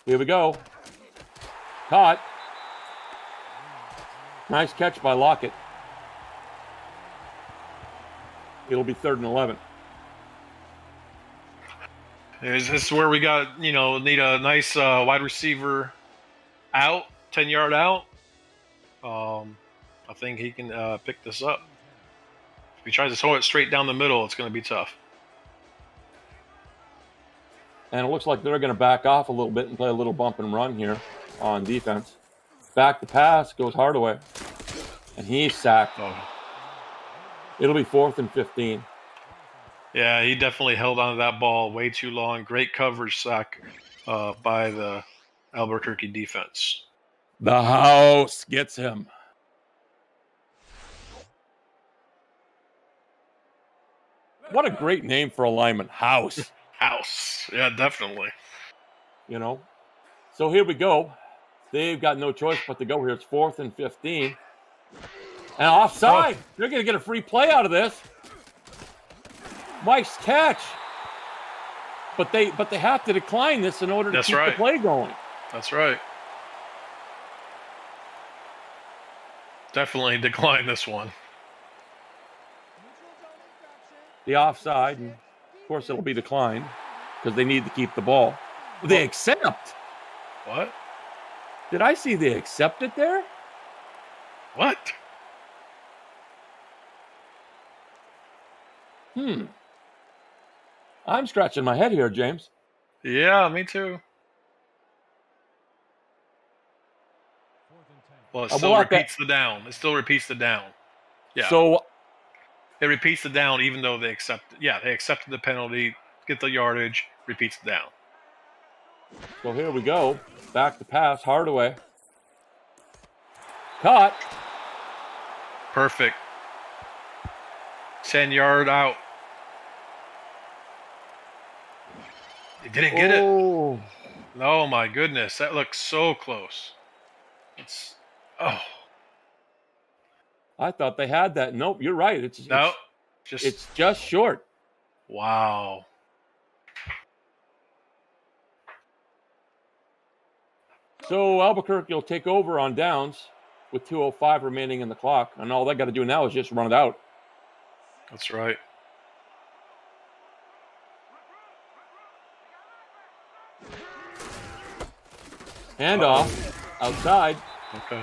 [SPEAKER 1] Here we go. Caught. Nice catch by Lockett. It'll be 3rd and 11.
[SPEAKER 2] Is this where we got, need a nice wide receiver out, 10-yard out? I think he can pick this up. If he tries to throw it straight down the middle, it's going to be tough.
[SPEAKER 1] And it looks like they're going to back off a little bit and play a little bump and run here on defense. Back to pass goes Hardaway. And he's sacked.
[SPEAKER 2] Oh.
[SPEAKER 1] It'll be 4th and 15.
[SPEAKER 2] Yeah, he definitely held onto that ball way too long. Great coverage sack by the Albuquerque defense.
[SPEAKER 1] The house gets him. What a great name for a lineman. House.
[SPEAKER 2] House. Yeah, definitely.
[SPEAKER 1] So here we go. They've got no choice but to go here. It's 4th and 15. And offside. They're going to get a free play out of this. Nice catch. But they have to decline this in order to keep the play going.
[SPEAKER 2] That's right. Definitely decline this one.
[SPEAKER 1] The offside, and of course it'll be declined because they need to keep the ball. They accept.
[SPEAKER 2] What?
[SPEAKER 1] Did I see they accept it there?
[SPEAKER 2] What?
[SPEAKER 1] I'm scratching my head here, James.
[SPEAKER 2] Yeah, me too. Well, it still repeats the down. It still repeats the down. Yeah.
[SPEAKER 1] So
[SPEAKER 2] it repeats the down even though they accepted. Yeah, they accepted the penalty, get the yardage, repeats the down.
[SPEAKER 1] So here we go. Back to pass. Hardaway. Caught.
[SPEAKER 2] Perfect. 10-yard out. They didn't get it. Oh my goodness, that looks so close.
[SPEAKER 1] I thought they had that. Nope, you're right. It's just short.
[SPEAKER 2] Wow.
[SPEAKER 1] So Albuquerque will take over on downs with 2:05 remaining in the clock, and all they got to do now is just run it out.
[SPEAKER 2] That's right.
[SPEAKER 1] Handoff outside.
[SPEAKER 2] Okay.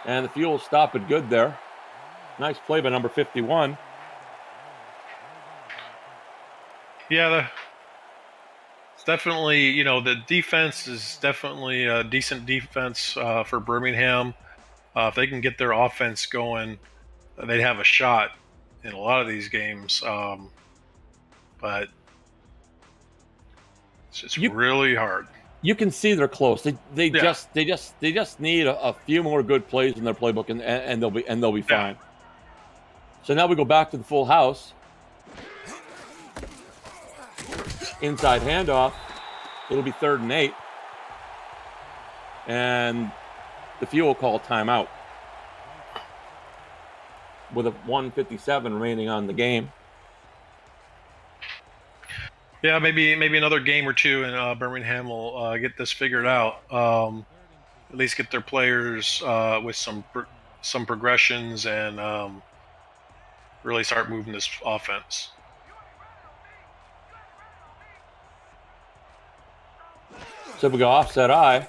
[SPEAKER 1] And the Fuel stop it good there. Nice play by number 51.
[SPEAKER 2] Yeah, it's definitely, the defense is definitely a decent defense for Birmingham. If they can get their offense going, they'd have a shot in a lot of these games. But it's just really hard.
[SPEAKER 1] You can see they're close. They just need a few more good plays in their playbook, and they'll be fine. So now we go back to the full house. Inside handoff. It'll be 3rd and 8. And the Fuel call timeout with a 1:57 remaining on the game.
[SPEAKER 2] Yeah, maybe another game or two, and Birmingham will get this figured out. At least get their players with some progressions and really start moving this offense.
[SPEAKER 1] So we go offset I.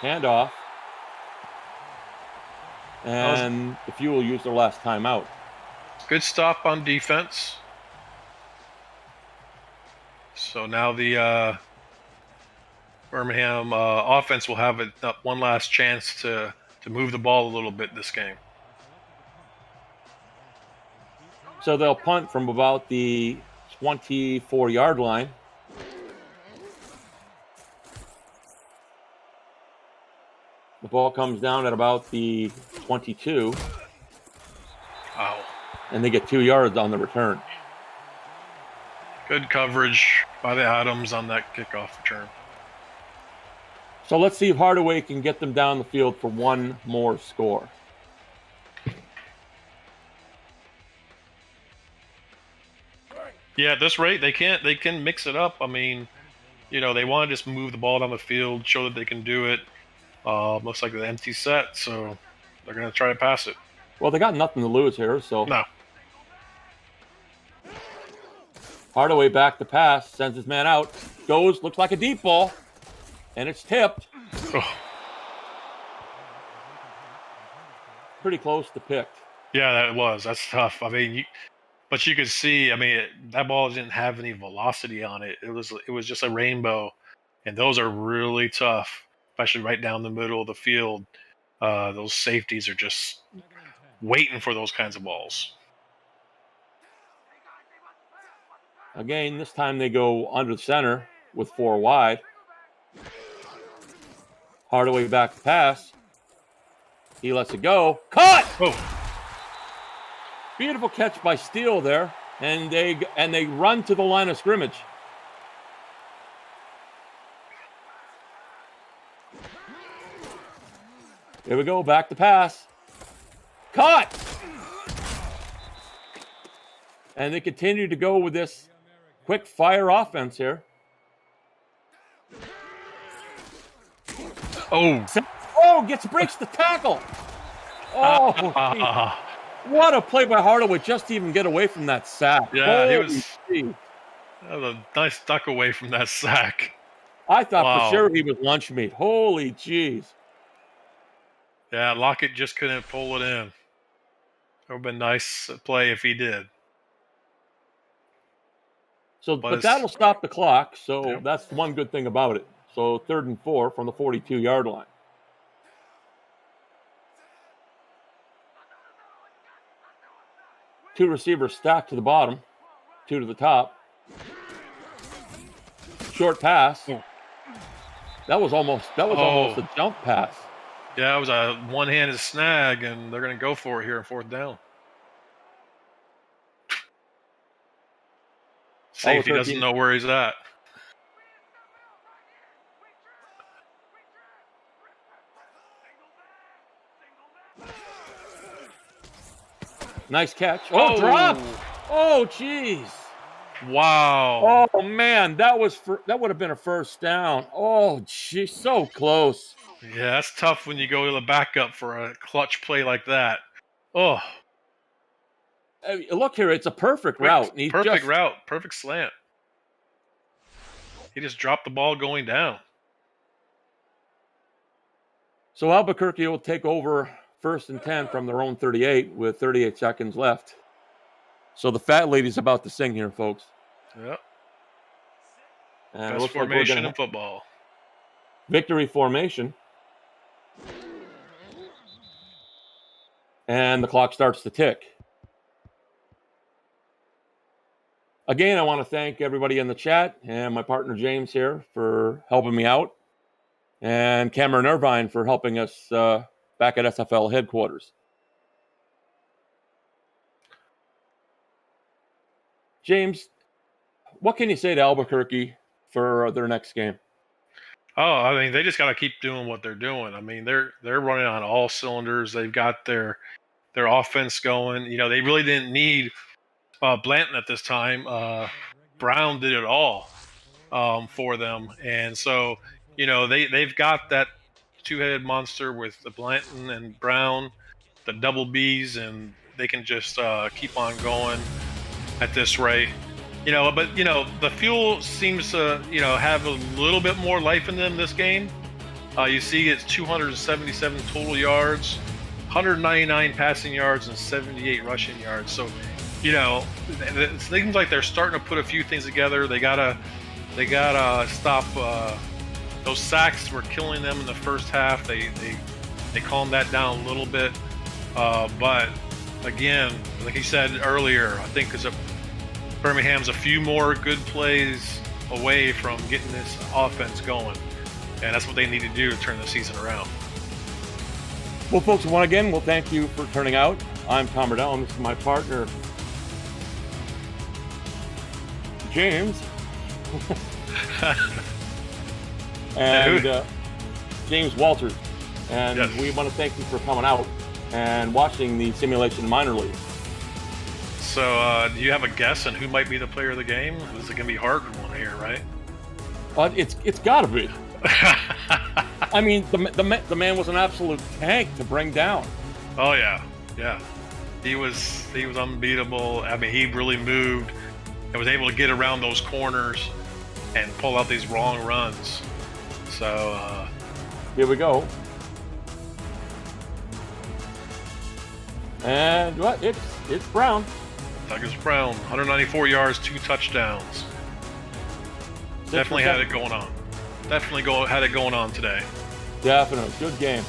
[SPEAKER 1] Handoff. And the Fuel used their last timeout.
[SPEAKER 2] Good stop on defense. So now the Birmingham offense will have one last chance to move the ball a little bit this game.
[SPEAKER 1] So they'll punt from about the 24-yard line. The ball comes down at about the 22.
[SPEAKER 2] Wow.
[SPEAKER 1] And they get 2 yards on the return.
[SPEAKER 2] Good coverage by the Adams on that kickoff return.
[SPEAKER 1] So let's see if Hardaway can get them down the field for one more score.
[SPEAKER 2] Yeah, at this rate, they can mix it up. I mean, you know, they want to just move the ball down the field, show that they can do it. Looks like an empty set, so they're going to try to pass it.
[SPEAKER 1] Well, they got nothing to lose here, so.
[SPEAKER 2] No.
[SPEAKER 1] Hardaway back to pass, sends his man out, goes, looks like a deep ball, and it's tipped.
[SPEAKER 2] Oh.
[SPEAKER 1] Pretty close to picked.
[SPEAKER 2] Yeah, that was. That's tough. I mean, but you could see. I mean, that ball didn't have any velocity on it. It was just a rainbow, and those are really tough, especially right down the middle of the field. Those safeties are just waiting for those kinds of balls.
[SPEAKER 1] Again, this time they go under the center with 4 wide. Hardaway back to pass. He lets it go. Caught!
[SPEAKER 2] Oh.
[SPEAKER 1] Beautiful catch by Steele there, and they run to the line of scrimmage. Here we go, back to pass. Caught! And they continue to go with this quick fire offense here.
[SPEAKER 2] Oh.
[SPEAKER 1] Breaks the tackle. Oh, what a play by Hardaway just to even get away from that sack.
[SPEAKER 2] Yeah,
[SPEAKER 1] Holy
[SPEAKER 2] that was a nice duck away from that sack.
[SPEAKER 1] I thought for sure he was lunch meat. Holy jeez.
[SPEAKER 2] Yeah, Lockett just couldn't pull it in. It would have been nice play if he did.
[SPEAKER 1] So, but that'll stop the clock. So
[SPEAKER 2] Yep.
[SPEAKER 1] That's one good thing about it. So 3rd and 4 from the 42-yard line. Two receivers stacked to the bottom, 2 to the top. Short pass.
[SPEAKER 2] Oh.
[SPEAKER 1] That was almost a jump pass.
[SPEAKER 2] Yeah, it was a one-handed snag, and they're going to go for it here on 4th down. Safety doesn't know where he's at.
[SPEAKER 1] Nice catch. Oh, drop. Oh, jeez.
[SPEAKER 2] Wow.
[SPEAKER 1] Oh man, that would have been a first down. Oh, geez, so close.
[SPEAKER 2] Yeah, that's tough when you go to the backup for a clutch play like that. Oh.
[SPEAKER 1] Hey, look here, it's a perfect route.
[SPEAKER 2] Route, perfect slant. He just dropped the ball going down.
[SPEAKER 1] So Albuquerque will take over 1st and 10 from their own 38 with 38 seconds left. So the fat lady's about to sing here, folks.
[SPEAKER 2] Yep.
[SPEAKER 1] And
[SPEAKER 2] best formation in football.
[SPEAKER 1] Victory formation. And the clock starts to tick. Again, I want to thank everybody in the chat and my partner James here for helping me out. And Cameron Irvine for helping us back at SFL headquarters. James, what can you say to Albuquerque for their next game?
[SPEAKER 2] Oh, I mean, they just got to keep doing what they're doing. I mean, they're running on all cylinders. They've got their offense going. You know, they really didn't need Blanton at this time. Brown did it all for them, and so you know they've got that two-headed monster with the Blanton and Brown, the double Bs, and they can just keep on going at this rate. But the fuel seems to have a little bit more life in them this game. You see, it's 277 total yards, 199 passing yards, and 78 rushing yards. So, it seems like they're starting to put a few things together. They gotta stop those sacks were killing them in the first half. They calmed that down a little bit, but again, like you said earlier, I think because Birmingham's a few more good plays away from getting this offense going, and that's what they need to do to turn the season around.
[SPEAKER 1] Well, folks, once again, we'll thank you for turning out. I'm Tom Riddell, and this is my partner, James. And James Walters. And
[SPEAKER 2] yes.
[SPEAKER 1] We want to thank you for coming out and watching the Simulation Minor League.
[SPEAKER 2] So, do you have a guess on who might be the player of the game? This is going to be hard one here, right?
[SPEAKER 1] But it's got to be. I mean, the man was an absolute tank to bring down.
[SPEAKER 2] Oh yeah. He was unbeatable. I mean, he really moved and was able to get around those corners and pull out these wrong runs. So
[SPEAKER 1] here we go. And what? It's Brown.
[SPEAKER 2] Douglas Brown, 194 yards, 2 touchdowns. Definitely had it going on. Had it going on today.
[SPEAKER 1] Definitely. Good game.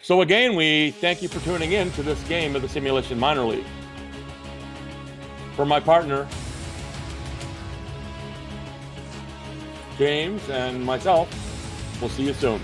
[SPEAKER 1] So again, we thank you for tuning in to this game of the Simulation Minor League. For my partner, James, and myself, we'll see you soon.